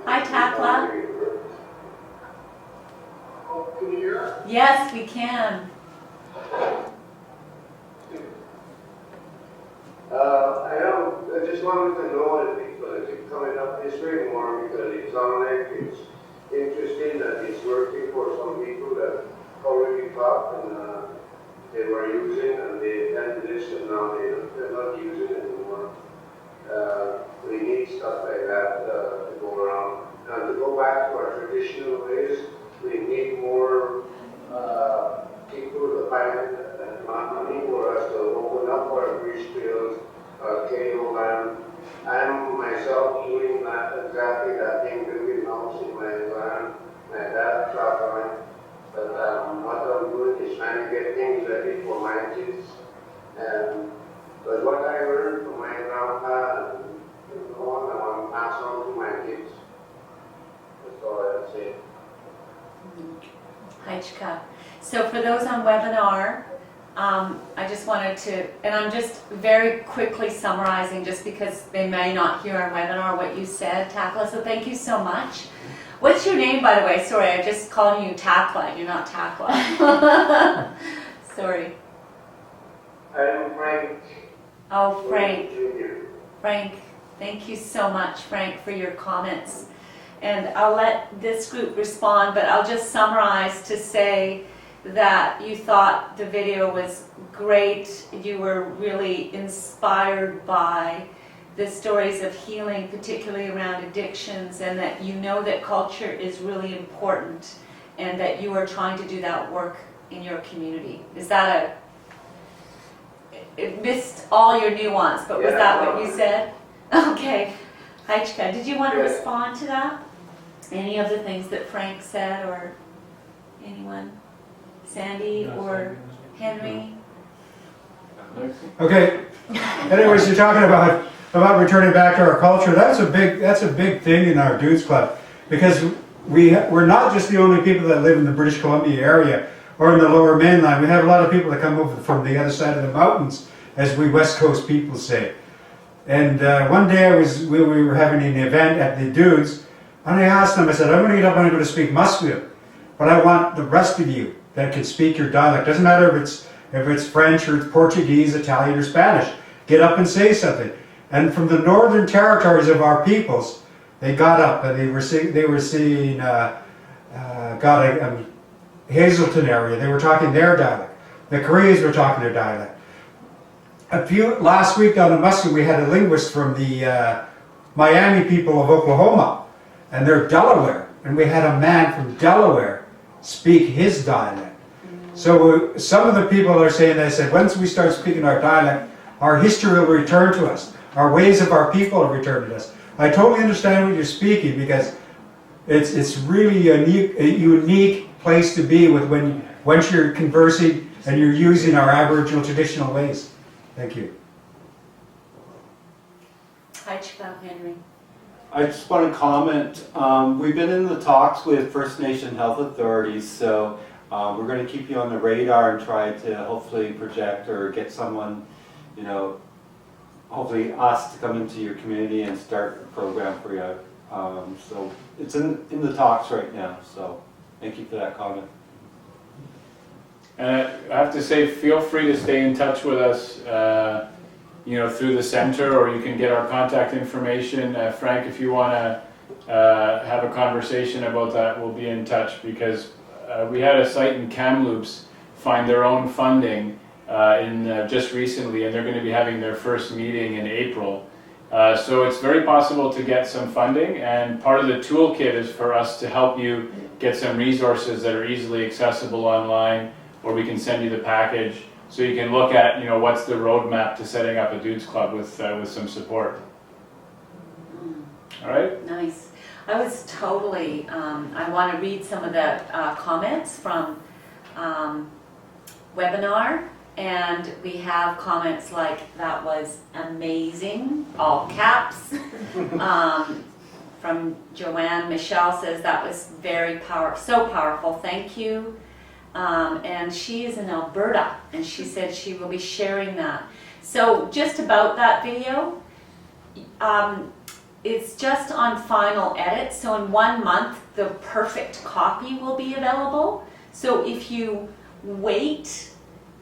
Hi, Takla. can you hear us? Yes, we can. I just wanted to know if people that keep coming up this way more because it sounds like it's interesting that it's working for some people that already taught and they were using and they attended this and now they're not using it anymore. We need stuff like that to go around. Now to go back to our traditional ways, we need more people to find money for us to open up our grease fields, KO land. I'm myself doing that exactly that thing, building house in my land, my dad's traveling. But what I'm doing is trying to get things ready for my kids. But what I learned from my grandpa and I want to pass on to my kids. That's all I have to say. Haichka. So for those on webinar, I just wanted to, and I'm just very quickly summarizing just because they may not hear on webinar what you said, Takla, so thank you so much. What's your name, by the way? Sorry, I'm just calling you Takla. You're not Takla. Sorry. I'm Frank. Oh, Frank. Frank, thank you so much, Frank, for your comments. And I'll let this group respond, but I'll just summarize to say that you thought the video was great. You were really inspired by the stories of healing, particularly around addictions, and that you know that culture is really important and that you are trying to do that work in your community. Is that it missed all your nuance, but was that what you said? Okay. Haichka, did you want to respond to that? Any of the things that Frank said, or anyone? Sandy or Henry? Okay. Anyways, you're talking about returning back to our culture. That's a big thing in our Dudes Club, because we're not just the only people that live in the British Columbia area or in the Lower Mainland. We have a lot of people that come over from the other side of the mountains, as we West Coast people say. And one day we were having an event at the Dudes, and I asked them, I said, I'm going to get up and I'm going to speak Musqueam, but I want the rest of you that can speak your dialect. Doesn't matter if it's French or it's Portuguese, Italian or Spanish. Get up and say something. And from the northern territories of our peoples, they got up and they were seeing Hazelton area. They were talking their dialect. The Koreans were talking their dialect. Last week down in Musqueam, we had a linguist from the Miami people of Oklahoma, and they're Delaware. And we had a man from Delaware speak his dialect. So some of the people are saying, they said, once we start speaking our dialect, our history will return to us. Our ways of our people will return to us. I totally understand what you're speaking, because it's really a unique place to be with once you're conversing and you're using our Aboriginal traditional ways. Thank you. Haichka, Henry. I just want to comment. We've been in the talks with First Nation health authorities, so we're going to keep you on the radar and try to hopefully project or get someone, hopefully us to come into your community and start a program for you. So it's in the talks right now, so thank you for that comment. And I have to say, feel free to stay in touch with us, through the center, or you can get our contact information. Frank, if you want to have a conversation about that, we'll be in touch, because we had a site in Kamloops find their own funding just recently, and they're going to be having their first meeting in April. So it's very possible to get some funding, and part of the toolkit is for us to help you get some resources that are easily accessible online, or we can send you the package so you can look at, what's the roadmap to setting up a Dudes Club with some support. All right? Nice. I was totally, I want to read some of the comments from webinar, and we have comments like, that was amazing, all caps. From Joanne, Michelle says that was very so powerful, thank you. and she is in Alberta, and she said she will be sharing that. So just about that video, it's just on final edit, so in 1 month the perfect copy will be available. So if you wait,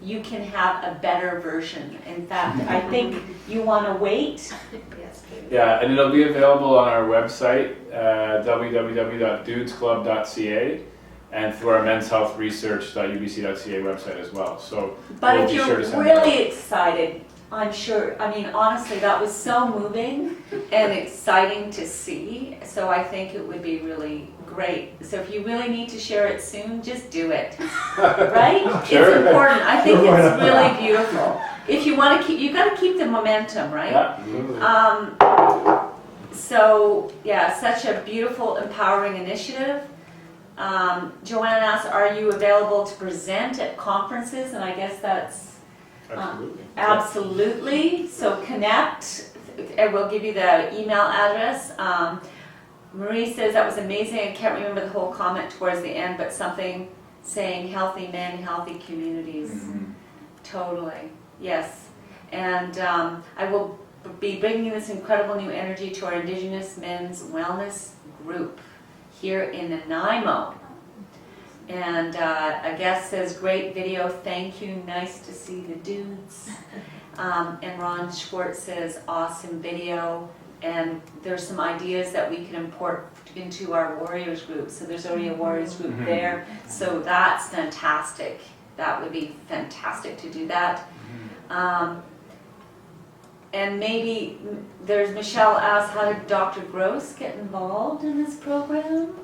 you can have a better version. In fact, I think you want to wait. Yes, please. Yeah, and it'll be available on our website, www.dudesclub.ca, and through our menshealthresearch.ubc.ca website as well. So But we'll if be you're sure to send really it excited, I'm sure, I mean, honestly, that was so moving and exciting to see. So I think it would be really great. So if you really need to share it soon, just do it. Right? Sure. It's important. I think it's really beautiful. If you want to keep, you got to keep the momentum, right? Yeah, absolutely. So yeah, such a beautiful, empowering initiative. Joanne asked, are you available to present at conferences? And I guess that's Absolutely. absolutely. So connect, and we'll give you the email address. Marie says that was amazing. I can't remember the whole comment towards the end, but something saying healthy men, healthy communities. Mm-hmm. Totally, yes. And I will be bringing this incredible new energy to our Indigenous men's wellness group here in Nanaimo. And a guest says, great video, thank you, nice to see the dudes. And Ron Schwartz says, awesome video. And there's some ideas that we can import into our Warriors group. So there's already a Warriors group there. So that's fantastic. That would be fantastic to do that. And maybe there's Michelle asked, how did Dr. Gross get involved in this program?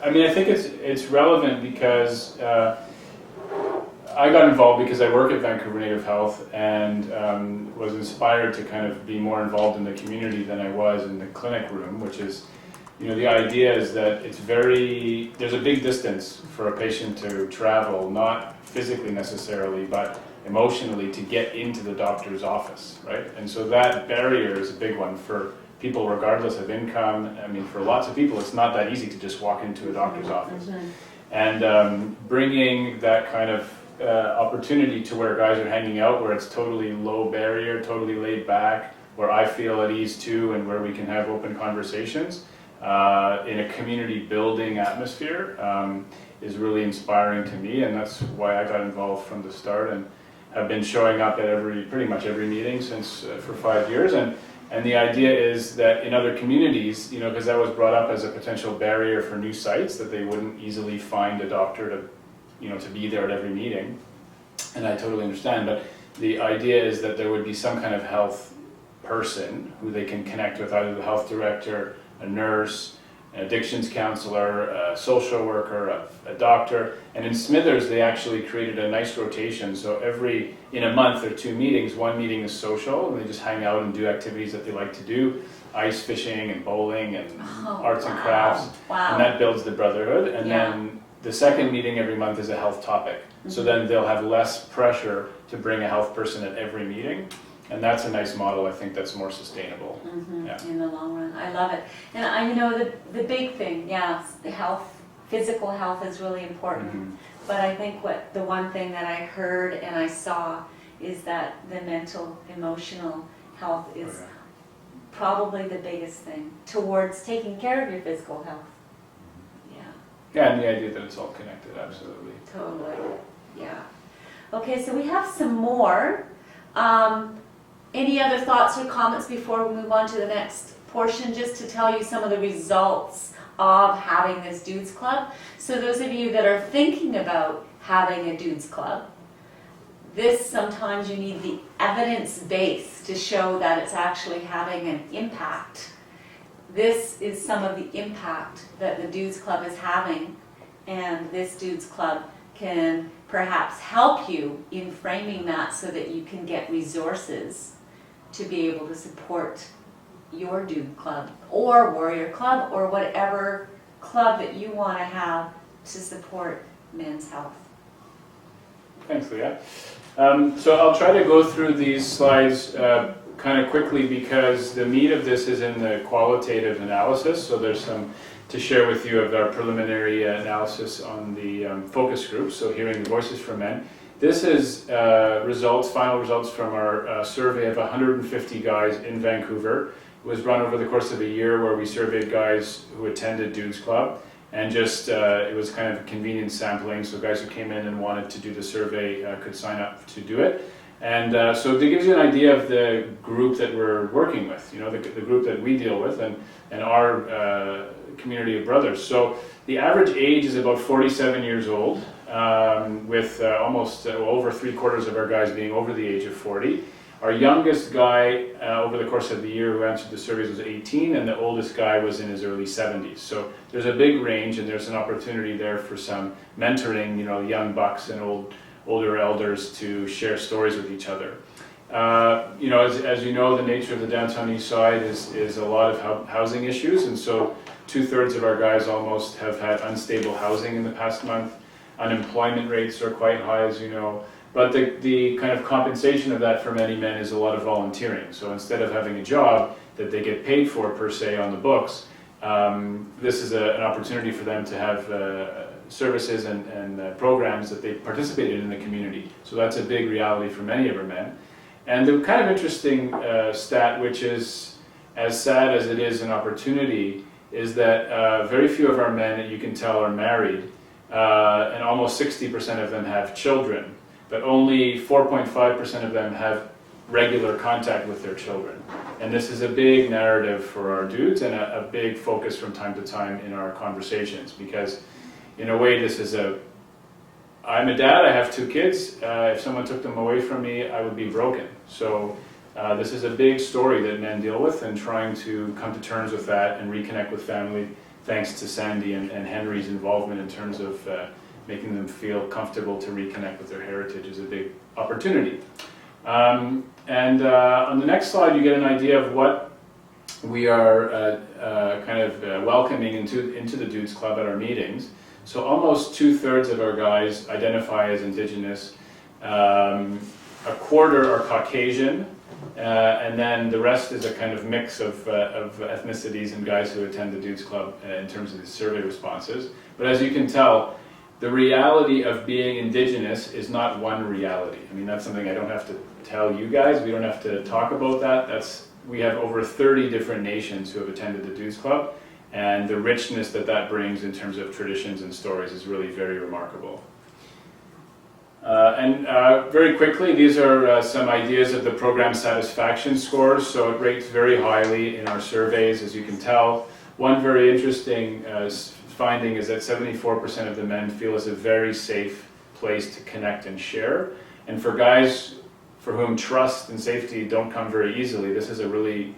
I mean, I think it's relevant because I got involved because I work at Vancouver Native Health and was inspired to kind of be more involved in the community than I was in the clinic room, which is, you know, the idea is that there's a big distance for a patient to travel, not physically necessarily, but emotionally to get into the doctor's office, right? And so that barrier is a big one for people regardless of income. I mean, for lots of people, it's not that easy to just walk into a doctor's office. And bringing that kind of opportunity to where guys are hanging out, where it's totally low barrier, totally laid back, where I feel at ease too, and where we can have open conversations in a community building atmosphere is really inspiring to me, and that's why I got involved from the start and have been showing up at pretty much every meeting since for 5 years. And the idea is that in other communities, you know, because that was brought up as a potential barrier for new sites, that they wouldn't easily find a doctor to, you know, to be there at every meeting. And I totally understand, but the idea is that there would be some kind of health person who they can connect with, either the health director, a nurse, an addictions counselor, a social worker, a doctor. And in Smithers, they actually created a nice rotation. So in a month, there are 2 meetings. One meeting is social, and they just hang out and do activities that they like to do, ice fishing and bowling and arts and crafts. Wow. And that builds the brotherhood. And then the second meeting every month is a health topic. So then they'll have less pressure to bring a health person at every meeting. And that's a nice model, I think, that's more sustainable. In the long run. I love it. And I know the big thing, yes, the health, physical health is really important. But I think the one thing that I heard and I saw is that the mental, emotional health is probably the biggest thing towards taking care of your physical health. Yeah, and the idea that it's all connected, absolutely. Totally, yeah. Okay, so we have some more. Any other thoughts or comments before we move on to the next portion, just to tell you some of the results of having this Dudes Club? So those of you that are thinking about having a Dudes Club, sometimes you need the evidence base to show that it's actually having an impact. This is some of the impact that the Dudes Club is having, and this Dudes Club can perhaps help you in framing that so that you can get resources to be able to support your Dude Club or Warrior Club or whatever club that you want to have to support men's health. Thanks, Leah. So I'll try to go through these slides kind of quickly because the meat of this is in the qualitative analysis, so there's some to share with you of our preliminary analysis on the focus group, so hearing the voices from men. This is final results from our survey of 150 guys in Vancouver. It was run over the course of a year where we surveyed guys who attended Dudes Club, and just it was kind of a convenient sampling, so guys who came in and wanted to do the survey could sign up to do it. And so it gives you an idea of the group that we're working with, the group that we deal with, and our community of brothers. So the average age is about 47 years old, with almost over 3/4 of our guys being over the age of 40. Our youngest guy over the course of the year who answered the surveys was 18, and the oldest guy was in his early 70s. So there's a big range, and there's an opportunity there for some mentoring, young bucks and older elders to share stories with each other. As you know, the nature of the downtown east side is a lot of housing issues, and so 2/3 of our guys almost have had unstable housing in the past month. Unemployment rates are quite high, as you know, but the kind of compensation of that for many men is a lot of volunteering. So instead of having a job that they get paid for per se on the books, this is an opportunity for them to have services and programs that they participated in the community. So that's a big reality for many of our men. And the kind of interesting stat, which is as sad as it is an opportunity, is that very few of our men, you can tell, are married, and almost 60% of them have children, but only 4.5% of them have regular contact with their children. And this is a big narrative for our dudes and a big focus from time to time in our conversations, because in a way this is I'm a dad, I have 2 kids, if someone took them away from me, I would be broken. So this is a big story that men deal with, and trying to come to terms with that and reconnect with family, thanks to Sandy and Henry's involvement in terms of making them feel comfortable to reconnect with their heritage, is a big opportunity. On the next slide you get an idea of what we are welcoming into the Dudes Club at our meetings. So almost 2/3 of our guys identify as Indigenous, 1/4 are Caucasian, and then the rest is a kind of mix of ethnicities and guys who attend the Dudes Club in terms of the survey responses. But as you can tell, the reality of being Indigenous is not one reality. I mean, that's something I don't have to tell you guys. We don't have to talk about that. We have over 30 different nations who have attended the Dudes Club, and the richness that brings in terms of traditions and stories is really very remarkable. Very quickly, these are some ideas of the program satisfaction scores. So it rates very highly in our surveys, as you can tell. One very interesting finding is that 74% of the men feel it's a very safe place to connect and share. And for guys for whom trust and safety don't come very easily, this is a really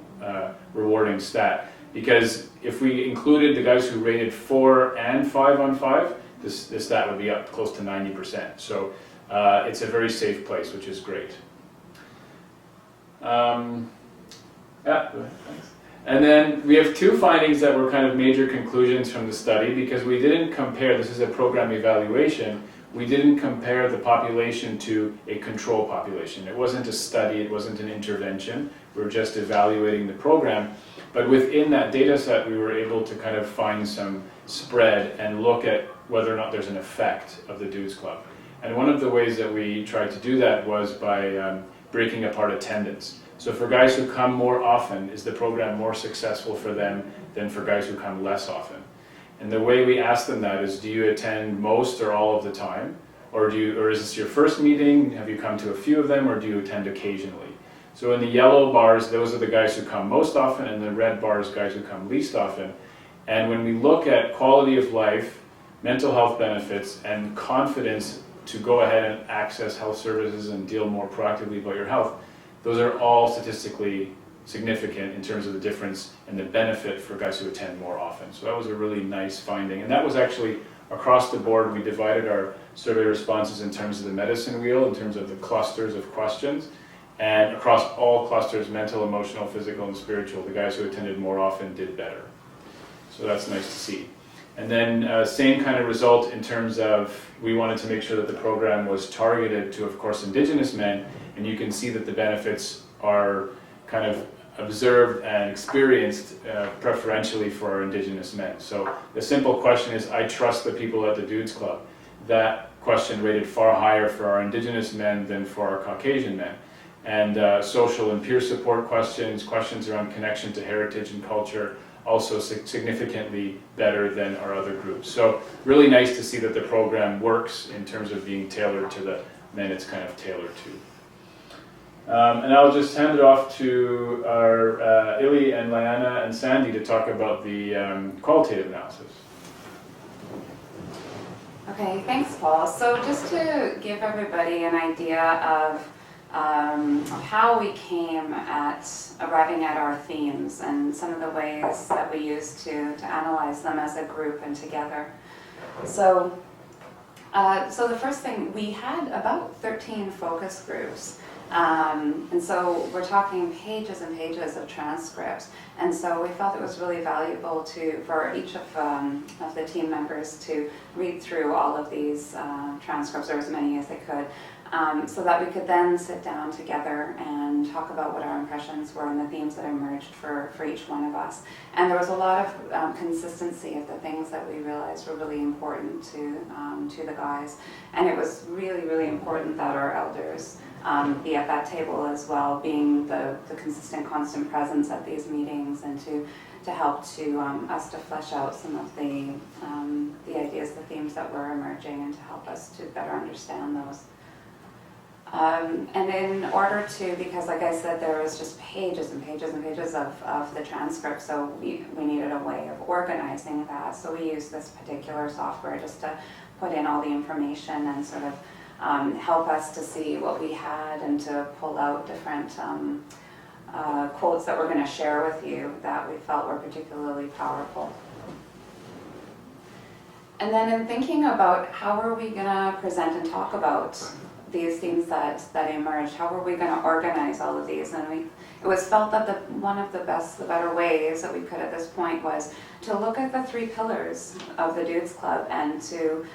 rewarding stat. Because if we included the guys who rated 4 and 5 on 5, this stat would be up close to 90%. So it's a very safe place, which is great. Thanks. And then we have 2 findings that were kind of major conclusions from the study, because we didn't compare, this is a program evaluation, we didn't compare the population to a control population. It wasn't a study, it wasn't an intervention, we were just evaluating the program. But within that data set, we were able to kind of find some spread and look at whether or not there's an effect of the Dudes Club. And one of the ways that we tried to do that was by breaking apart attendance. So for guys who come more often, is the program more successful for them than for guys who come less often? And the way we ask them that is, do you attend most or all of the time? Or is this your first meeting? Have you come to a few of them, or do you attend occasionally? So in the yellow bars, those are the guys who come most often, and the red bars, guys who come least often. And when we look at quality of life, mental health benefits, and confidence to go ahead and access health services and deal more proactively about your health, those are all statistically significant in terms of the difference and the benefit for guys who attend more often. So that was a really nice finding. And that was actually across the board. We divided our survey responses in terms of the medicine wheel, in terms of the clusters of questions. And across all clusters, mental, emotional, physical, and spiritual, the guys who attended more often did better. So that's nice to see. And then same kind of result in terms of, we wanted to make sure that the program was targeted to, of course, Indigenous men, and you can see that the benefits are kind of observed and experienced preferentially for our Indigenous men. So the simple question is, I trust the people at the Dudes Club. That question rated far higher for our Indigenous men than for our Caucasian men. And social and peer support questions, questions around connection to heritage and culture, also significantly better than our other groups. So really nice to see that the program works in terms of being tailored to the men it's kind of tailored to. And I'll just hand it off to our Illy and Liana and Sandy to talk about the qualitative analysis. Okay, thanks, Paul. So just to give everybody an idea of how we came at arriving at our themes and some of the ways that we used to analyze them as a group and together. So the first thing, we had about 13 focus groups. And so we're talking pages and pages of transcripts. And so we felt it was really valuable for each of the team members to read through all of these transcripts, or as many as they could, so that we could then sit down together and talk about what our impressions were and the themes that emerged for each one of us. And there was a lot of consistency of the things that we realized were really important to the guys. And it was really, really important that our elders be at that table as well, being the consistent, constant presence at these meetings, and to help to us to flesh out some of the ideas, the themes that were emerging, and to help us to better understand those. And in order to, because like I said, there was just pages and pages and pages of the transcript, so we needed a way of organizing that. So we used this particular software just to put in all the information and sort of help us to see what we had and to pull out different quotes that we're going to share with you that we felt were particularly powerful. And then in thinking about how are we going to present and talk about these things that emerged, how were we going to organize all of these? And it was felt that one of the better ways that we could at this point was to look at the 3 pillars of the Dudes Club and to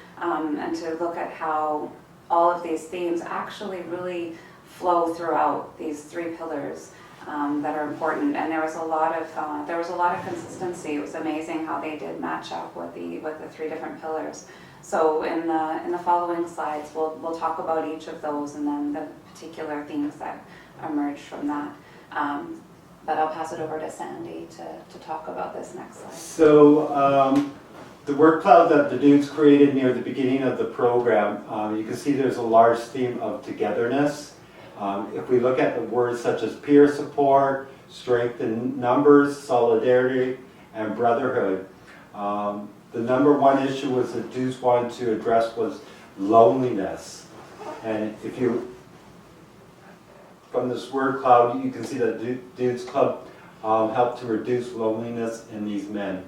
look at how all of these themes actually really flow throughout these 3 pillars that are important. And there was a lot of consistency. It was amazing how they did match up with the 3 different pillars. So in the following slides, we'll talk about each of those and then the particular themes that emerged from that. But I'll pass it over to Sandy to talk about this next slide. So the word cloud that the Dudes created near the beginning of the program, you can see there's a large theme of togetherness. If we look at the words such as peer support, strength in numbers, solidarity, and brotherhood, the number one issue was the Dudes wanted to address was loneliness. And if you, from this word cloud, you can see that Dudes Club helped to reduce loneliness in these men.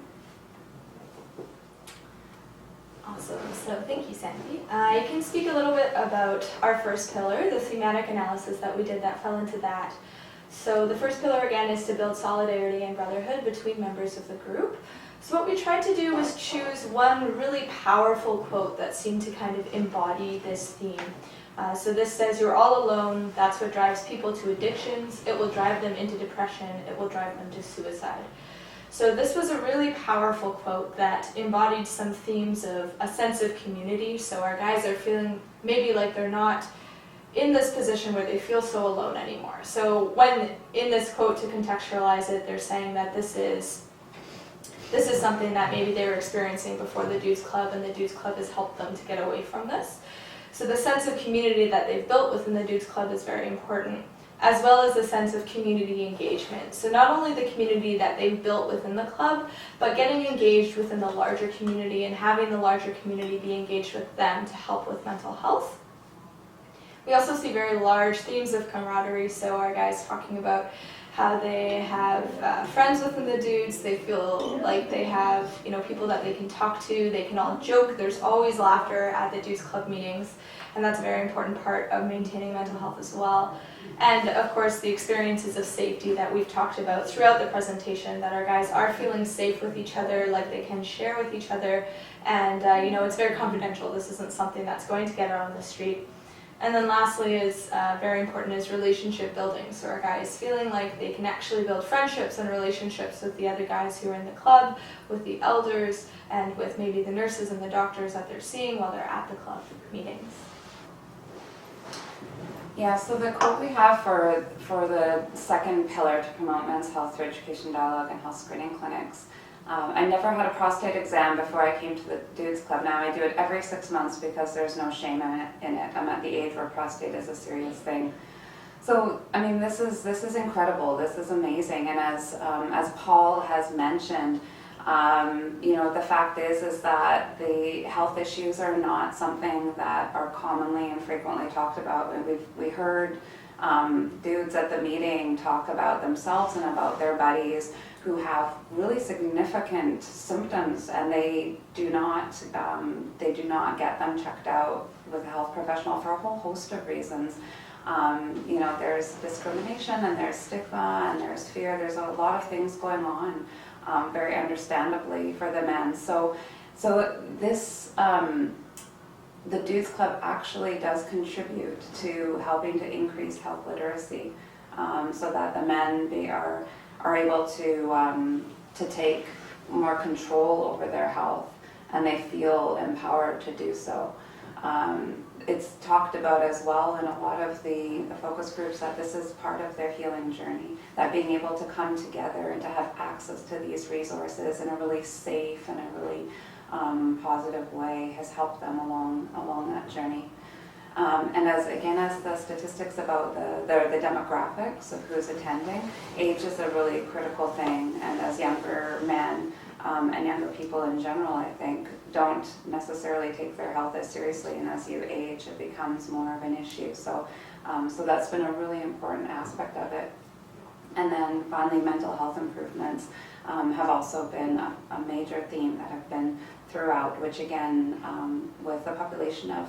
Awesome. So thank you, Sandy. I can speak a little bit about our first pillar, the thematic analysis that we did that fell into that. So the first pillar, again, is to build solidarity and brotherhood between members of the group. So what we tried to do was choose one really powerful quote that seemed to kind of embody this theme. So this says, "You're all alone. That's what drives people to addictions. It will drive them into depression. It will drive them to suicide." So this was a really powerful quote that embodied some themes of a sense of community. So our guys are feeling maybe like they're not in this position where they feel so alone anymore. So when in this quote, to contextualize it, they're saying that this is something that maybe they were experiencing before the Dudes Club, and the Dudes Club has helped them to get away from this. So the sense of community that they've built within the Dudes Club is very important, as well as the sense of community engagement. So not only the community that they've built within the club, but getting engaged within the larger community and having the larger community be engaged with them to help with mental health. We also see very large themes of camaraderie, so our guys talking about how they have friends within the Dudes, they feel like they have people that they can talk to, they can all joke, there's always laughter at the Dudes Club meetings, and that's a very important part of maintaining mental health as well. And of course the experiences of safety that we've talked about throughout the presentation, that our guys are feeling safe with each other, like they can share with each other, and it's very confidential, this isn't something that's going to get out on the street. And then lastly is very important is relationship building. So our guys feeling like they can actually build friendships and relationships with the other guys who are in the club, with the elders, and with maybe the nurses and the doctors that they're seeing while they're at the club meetings. Yeah, so the quote we have for the second pillar to promote men's health through education dialogue and health screening clinics. I never had a prostate exam before I came to the Dudes Club. Now I do it every 6 months because there's no shame in it. I'm at the age where prostate is a serious thing. So, I mean, this is incredible. This is amazing. And as Paul has mentioned, you know, the fact is that the health issues are not something that are commonly and frequently talked about. And we heard dudes at the meeting talk about themselves and about their buddies who have really significant symptoms, and they do not get them checked out with a health professional for a whole host of reasons. You know, there's discrimination and there's stigma and there's fear. There's a lot of things going on, very understandably for the men. So this the Dudes Club actually does contribute to helping to increase health literacy, so that the men are able to take more control over their health, and they feel empowered to do so. It's talked about as well in a lot of the focus groups that this is part of their healing journey, that being able to come together and to have access to these resources in a really safe and a really positive way has helped them along that journey. And as the statistics about the demographics of who's attending, age is a really critical thing, and as younger men and younger people in general, I think, don't necessarily take their health as seriously, and as you age, it becomes more of an issue. So that's been a really important aspect of it. And then finally, mental health improvements have also been a major theme that have been throughout, which again, with the population of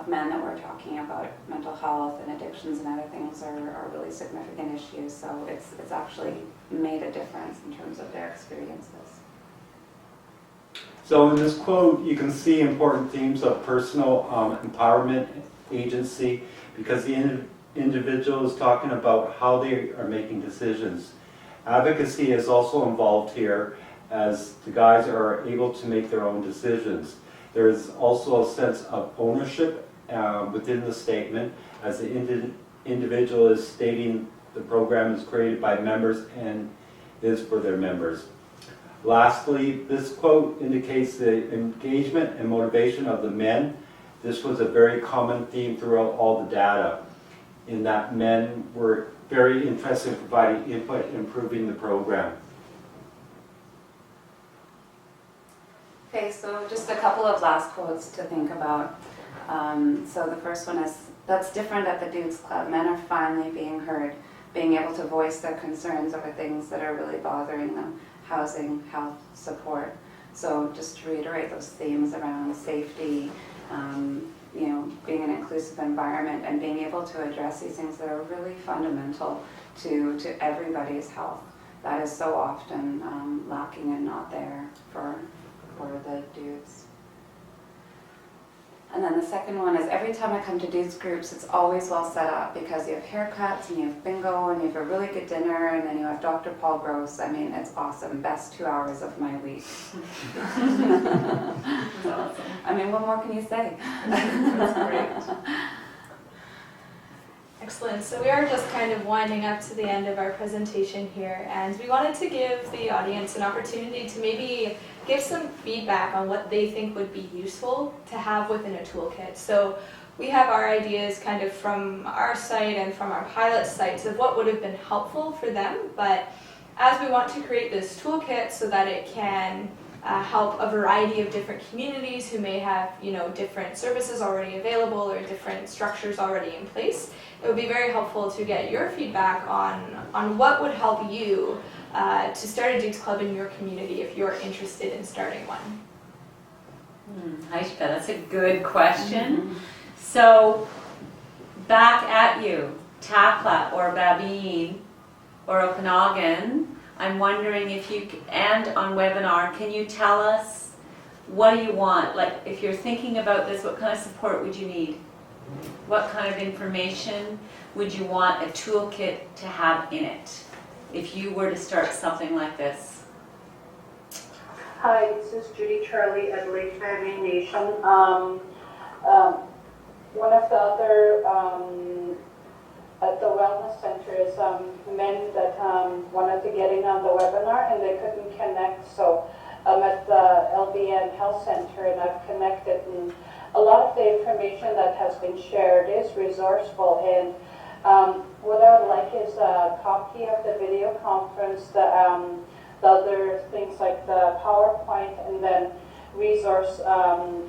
men that we're talking about, mental health and addictions and other things are really significant issues. So it's actually made a difference in terms of their experiences. So in this quote, you can see important themes of personal empowerment, agency, because the individual is talking about how they are making decisions. Advocacy is also involved here, as the guys are able to make their own decisions. There is also a sense of ownership within the statement, as the individual is stating the program is created by members and is for their members. Lastly, this quote indicates the engagement and motivation of the men. This was a very common theme throughout all the data, in that men were very interested in providing input and improving the program. Okay, so just a couple of last quotes to think about. So the first one is, that's different at the Dudes Club. Men are finally being heard, being able to voice their concerns over things that are really bothering them. Housing, health, support. So just to reiterate those themes around safety, you know, being an inclusive environment and being able to address these things that are really fundamental to everybody's health. That is so often lacking and not there for the dudes. And then the second one is, every time I come to dudes groups, it's always well set up, because you have haircuts and you have bingo and you have a really good dinner, and then you have Dr. Paul Gross. I mean, it's awesome. Best 2 hours of my week. That's awesome. I mean, what more can you say? That's great. Excellent. So we are just kind of winding up to the end of our presentation here, and we wanted to give the audience an opportunity to maybe give some feedback on what they think would be useful to have within a toolkit. So we have our ideas kind of from our site and from our pilot sites of what would have been helpful for them, but as we want to create this toolkit so that it can help a variety of different communities who may have, you know, different services already available or different structures already in place, it would be very helpful to get your feedback on what would help you to start a Dudes Club in your community if you're interested in starting one. Aishka, that's a good question. So, back at you, Takla or Babine or Okanagan, I'm wondering if you, and on webinar, can you tell us what do you want? Like, if you're thinking about this, what kind of support would you need? What kind of information would you want a toolkit to have in it if you were to start something like this? Hi, this is Judy Charlie at Lake Family Nation. One of the other at the wellness center is men that wanted to get in on the webinar and they couldn't connect. So I'm at the LBN Health Center and I've connected, and a lot of the information that has been shared is resourceful. And what I would like is a copy of the video conference, the other things like the PowerPoint, and then resource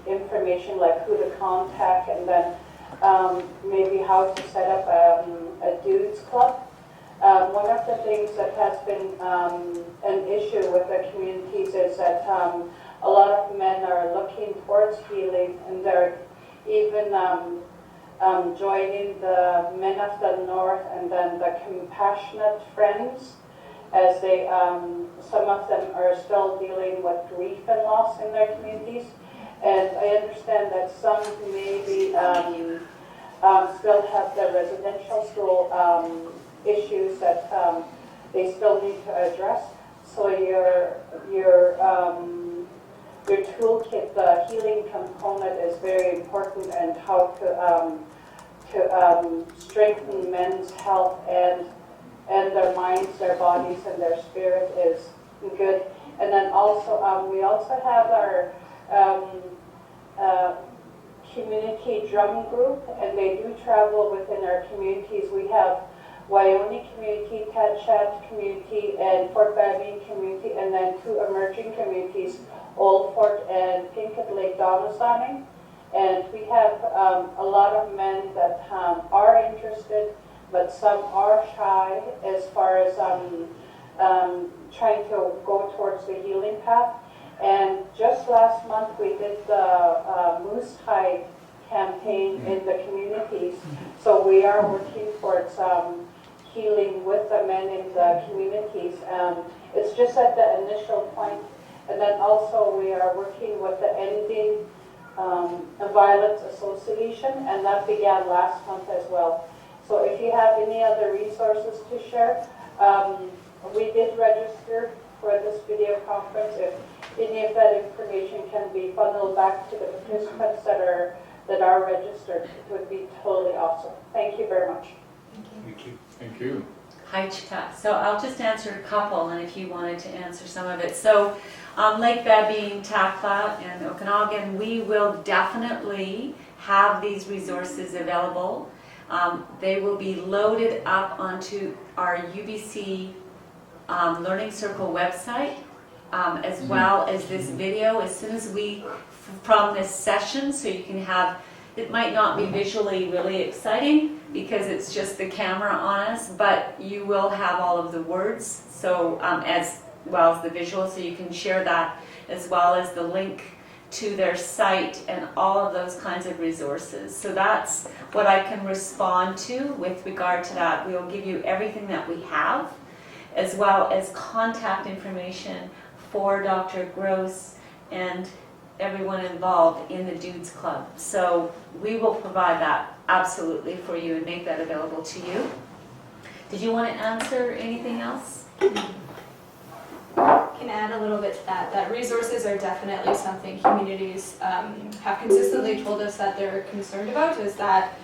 information like who to contact, and then maybe how to set up a dudes club. One of the things that has been an issue with the communities is that a lot of men are looking towards healing, and they're even joining the Men of the North and then the Compassionate Friends, as they, some of them are still dealing with grief and loss in their communities. And I understand that some maybe still have the residential school issues that they still need to address. So your toolkit, the healing component, is very important, and how to strengthen men's health and their minds, their bodies, and their spirit is good. And then also, we also have our community drum group, and they do travel within our communities. We have Wyoming community, Tatchat community, and Fort Babine community, and then two emerging communities, Old Fort and Pinkett Lake Donasaning. And we have a lot of men that are interested, but some are shy as far as trying to go towards the healing path. And just last month we did the Moose Hide campaign in the communities. So we are working towards healing with the men in the communities. It's just at the initial point. And then also we are working with the Ending Violence Association, and that began last month as well. So if you have any other resources to share, we did register for this video conference. If any of that information can be funneled back to the participants that are registered, it would be totally awesome. Thank you very much. Thank you. Thank you. Hi, Chita. So I'll just answer a couple, and if you wanted to answer some of it. So Lake Babine, Takla, and Okanagan, we will definitely have these resources available. They will be loaded up onto our UBC Learning Circle website, as well as this video as soon as we, from this session, so you can have, it might not be visually really exciting because it's just the camera on us, but you will have all of the words, so as well as the visual, so you can share that, as well as the link to their site and all of those kinds of resources. So that's what I can respond to with regard to that. We will give you everything that we have, as well as contact information for Dr. Gross and everyone involved in the Dudes Club. So we will provide that absolutely for you and make that available to you. Did you want to answer anything else? Can add a little bit to that. That resources are definitely something communities have consistently told us that they're concerned about, is that,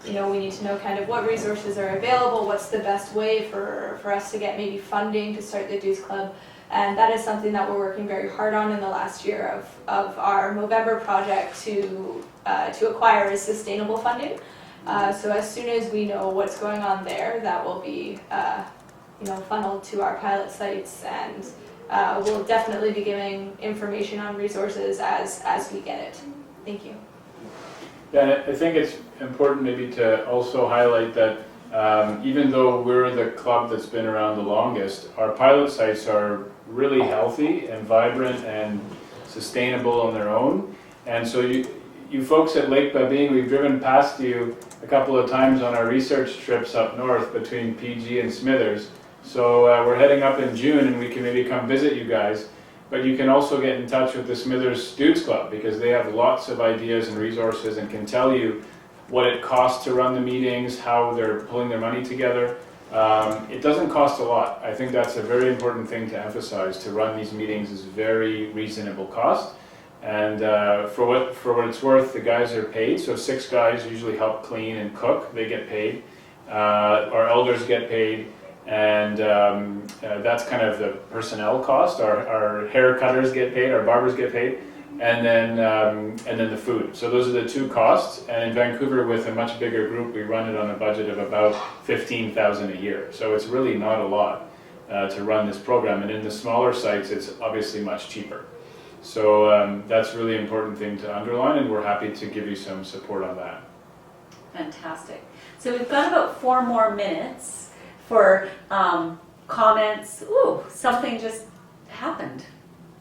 you know, we need to know kind of what resources are available, what's the best way for us to get maybe funding to start the Dudes Club. And that is something that we're working very hard on in the last year of our Movember project to acquire is sustainable funding. So as soon as we know what's going on there, that will be funneled to our pilot sites, and we'll definitely be giving information on resources as we get it. Thank you. Yeah, and I think it's important maybe to also highlight that even though we're the club that's been around the longest, our pilot sites are really healthy and vibrant and sustainable on their own. And so you folks at Lake Babine, we've driven past you a couple of times on our research trips up north between PG and Smithers. So we're heading up in June, and we can maybe come visit you guys. But you can also get in touch with the Smithers Dudes Club, because they have lots of ideas and resources and can tell you what it costs to run the meetings, how they're pulling their money together. It doesn't cost a lot. I think that's a very important thing to emphasize. To run these meetings is very reasonable cost. And for what it's worth, the guys are paid. So 6 guys usually help clean and cook. They get paid. Our elders get paid. And that's kind of the personnel cost. Our hair cutters get paid, our barbers get paid, and then the food. So those are the 2 costs. And in Vancouver, with a much bigger group, we run it on a budget of about $15,000 a year. So it's really not a lot to run this program. And in the smaller sites, it's obviously much cheaper. So that's a really important thing to underline, and we're happy to give you some support on that. Fantastic. So we've got about 4 more minutes for comments. Ooh, something just happened.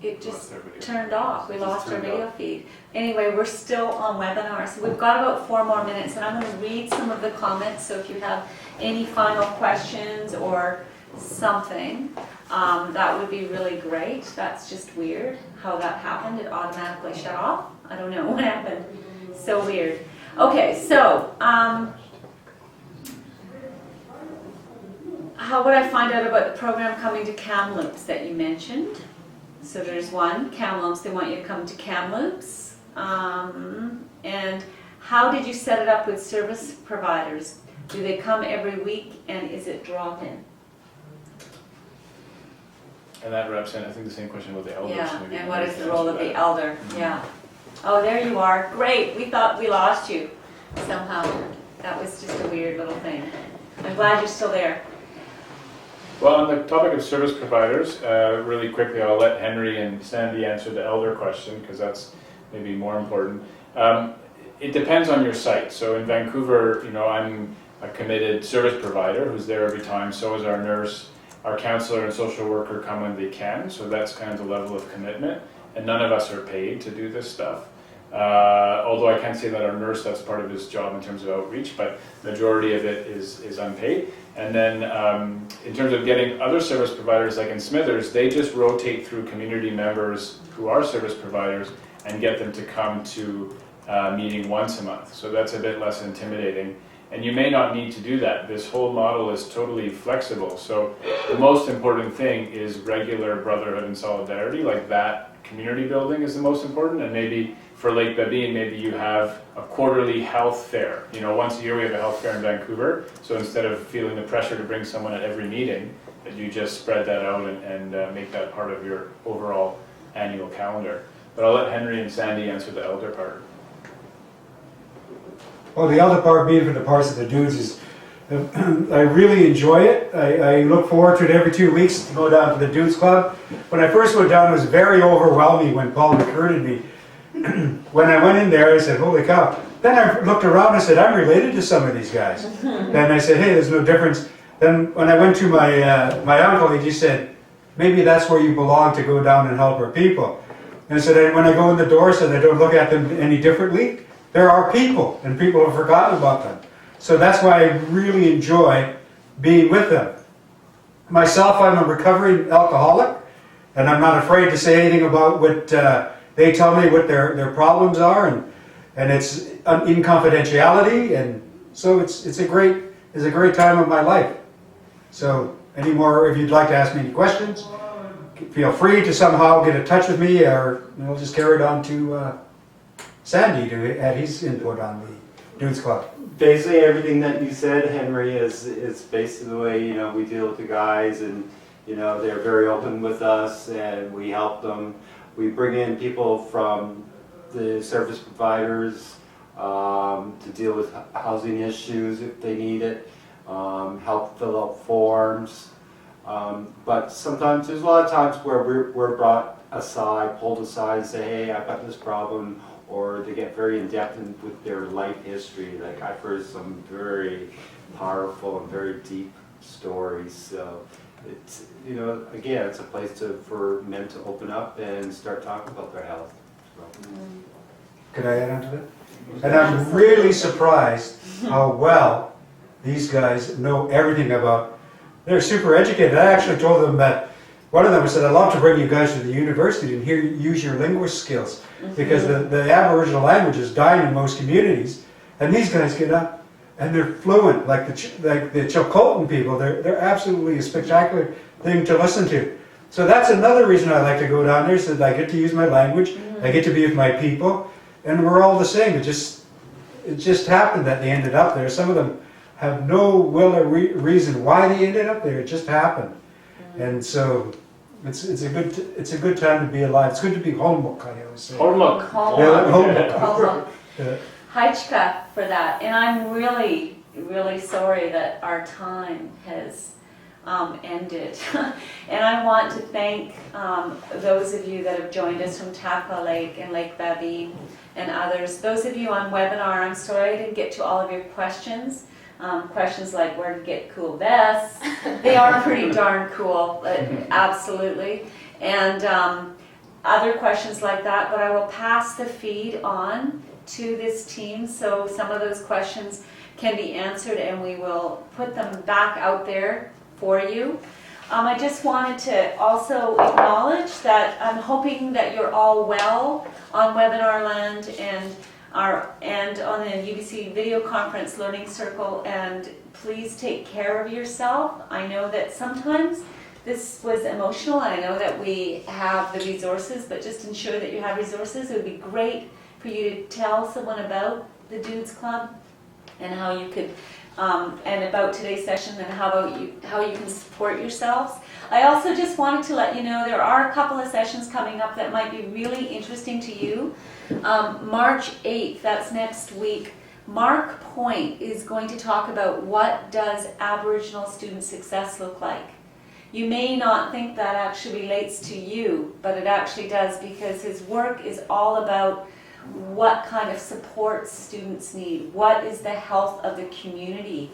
It just turned off. We lost our video feed. Anyway, we're still on webinar, so we've got about 4 more minutes, and I'm going to read some of the comments. So if you have any final questions or something, that would be really great. That's just weird how that happened. It automatically shut off. I don't know what happened. So weird. Okay, so how would I find out about the program coming to Kamloops that you mentioned? So there's one, Kamloops, they want you to come to Kamloops. And how did you set it up with service providers? Do they come every week, and is it drop-in? And that wraps in, I think, the same question about the elders. Yeah, and what is the role of the elder? Yeah. Oh, there you are. Great. We thought we lost you somehow. That was just a weird little thing. I'm glad you're still there. Well, on the topic of service providers, really quickly, I'll let Henry and Sandy answer the elder question, because that's maybe more important. It depends on your site. So in Vancouver, I'm a committed service provider who's there every time. So is our nurse. Our counselor and social worker come when they can. So that's kind of the level of commitment. And none of us are paid to do this stuff. Although I can say that our nurse, that's part of his job in terms of outreach, but majority of it is unpaid. And then in terms of getting other service providers, like in Smithers, they just rotate through community members who are service providers and get them to come to a meeting once a month. So that's a bit less intimidating. And you may not need to do that. This whole model is totally flexible. So the most important thing is regular brotherhood and solidarity, like that community building is the most important. And maybe for Lake Babine, maybe you have a quarterly health fair. Once a year we have a health fair in Vancouver. So instead of feeling the pressure to bring someone at every meeting, that you just spread that out and make that part of your overall annual calendar. But I'll let Henry and Sandy answer the elder part. Well, the elder part being for the parts of the dudes is, I really enjoy it. I look forward to it every 2 weeks to go down to the Dudes Club. When I first went down, it was very overwhelming when Paul recruited me. When I went in there, I said, holy cow. Then I looked around and said, I'm related to some of these guys. Then I said, hey, there's no difference. Then when I went to my uncle, he just said, maybe that's where you belong, to go down and help our people. And I said, when I go in the door, I said, I don't look at them any differently. There are people, and people have forgotten about them. So that's why I really enjoy being with them. Myself, I'm a recovering alcoholic, and I'm not afraid to say anything about what they tell me what their problems are, and it's in confidentiality, and so it's a great time of my life. So any more, if you'd like to ask me any questions, feel free to somehow get in touch with me, or just carry it on to Sandy to add his input on the Dudes Club. Basically, everything that you said, Henry, is basically the way we deal with the guys, and they're very open with us, and we help them. We bring in people from the service providers to deal with housing issues if they need it, help fill out forms. But sometimes, there's a lot of times where we're brought aside, pulled aside, and say, hey, I've got this problem. Or they get very in-depth with their life history. Like, I've heard some very powerful and very deep stories. So it's, again, it's a place for men to open up and start talking about their health. So. Could I add on to that? And I'm really surprised how well these guys know everything about. They're super educated. I actually told them that. One of them said, I'd love to bring you guys to the university and hear you use your linguist skills, because the Aboriginal language is dying in most communities, And these guys get up and they're fluent, like the Chilcotin people. They're absolutely a spectacular thing to listen to. So that's another reason I like to go down there, so that I get to use my language, I get to be with my people, and we're all the same. It just happened that they ended up there. Some of them have no will or reason why they ended up there. It just happened. And so it's a good time to be alive. It's good to be holmuk, I always say. Holmuk. Holmuk. Hajka for that. And I'm really, really sorry that our time has ended. And I want to thank those of you that have joined us from Takwa Lake and Lake Bebby and others. Those of you on webinar, I'm sorry I didn't get to all of your questions. Questions like where to get cool vests. They are pretty darn cool, absolutely. And other questions like that, but I will pass the feed on to this team so some of those questions can be answered and we will put them back out there for you. I just wanted to also acknowledge that I'm hoping that you're all well on webinar land and on the UBC video conference Learning Circle, and please take care of yourself. I know that sometimes this was emotional, and I know that we have the resources, but just ensure that you have resources. It would be great for you to tell someone about the Dudes Club and how you could and about today's session and how you can support yourselves. I also just wanted to let you know there are a couple of sessions coming up that might be really interesting to you. March 8th, that's next week, Mark Point is going to talk about what does Aboriginal student success look like. You may not think that actually relates to you, but it actually does, because his work is all about what kind of support students need, what is the health of the community,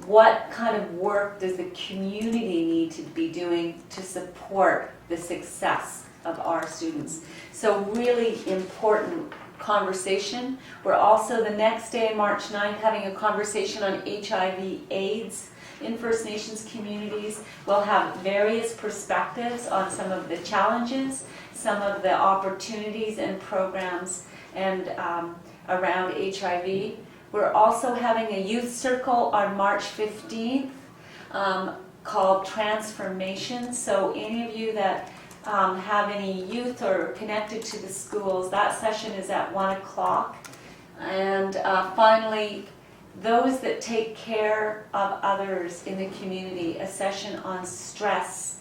what kind of work does the community need to be doing to support the success of our students. So really important conversation. We're also the next day, March 9th, having a conversation on HIV/AIDS in First Nations communities. We'll have various perspectives on some of the challenges, some of the opportunities and programs and around HIV. We're also having a youth circle on March 15th called Transformation. So any of you that have any youth or connected to the schools, that session is at 1 o'clock. And finally, those that take care of others in the community, a session on stress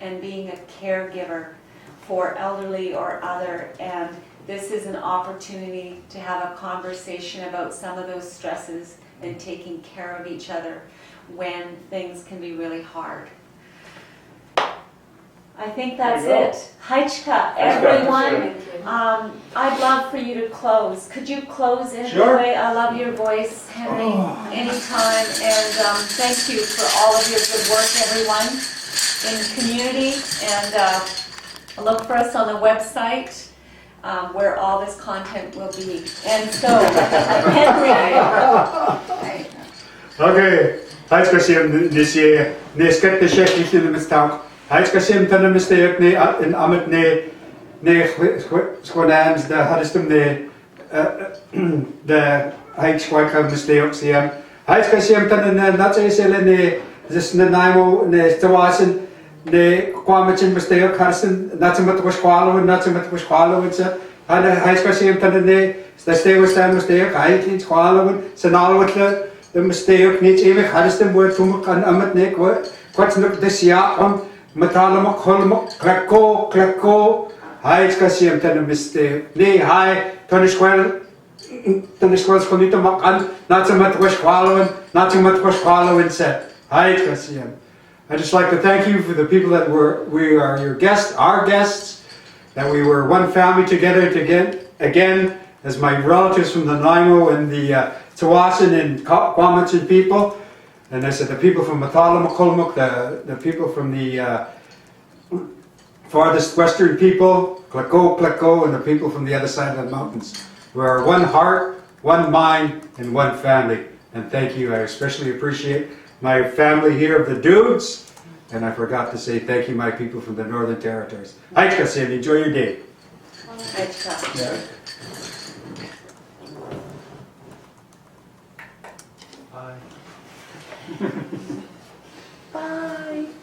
and being a caregiver for elderly or other. And this is an opportunity to have a conversation about some of those stresses and taking care of each other when things can be really hard. I think that's it. Hajka, everyone. I'd love for you to close. Could you close in a way? I love your voice, Henry, anytime. And thank you for all of your good work, everyone, in the community. And look for us on the website where all this content will be. And so, Henry. Okay. Hajka Sim, this year, Nesket the Shekish in the Mistalk. Hajka Sim, Tana Mistake, Ne, in Amit Ne, Squadams, the Hadistum Ne, the Hajka Mistake, Siam. Hajka Sim, Tana Natsa Selene, this Nanaimo, Ne, Tawasan, Ne, Quamachin Mistake, Harrison, Natsamat was following, Natsamat was following, sir. And Hajka Sim, Tana Ne, the stay was time mistake, I think following, Sanalwatler. De mistake niet eeuwig hadden woord toen ik aan het nek woord kwart nog de jaar om metalen mag holm klakko hij is kasiem ten de mistake nee hij toen is wel niet om aan not so much was following set hij is kasiem. I just like to thank you for the people that we are your guests, our guests, that we were one family together again as my relatives from the Nanaimo and the Tawasan and Quamachin people, and I said the people from Matalamukulmuk, the people from the farthest western people, Klako, and the people from the other side of the mountains. We are one heart, one mind, and one family. And thank you. I especially appreciate my family here of the Dudes, and I forgot to say thank you, my people from the Northern Territories. Hajka Sim, enjoy your day. Hajka. Yeah. Bye.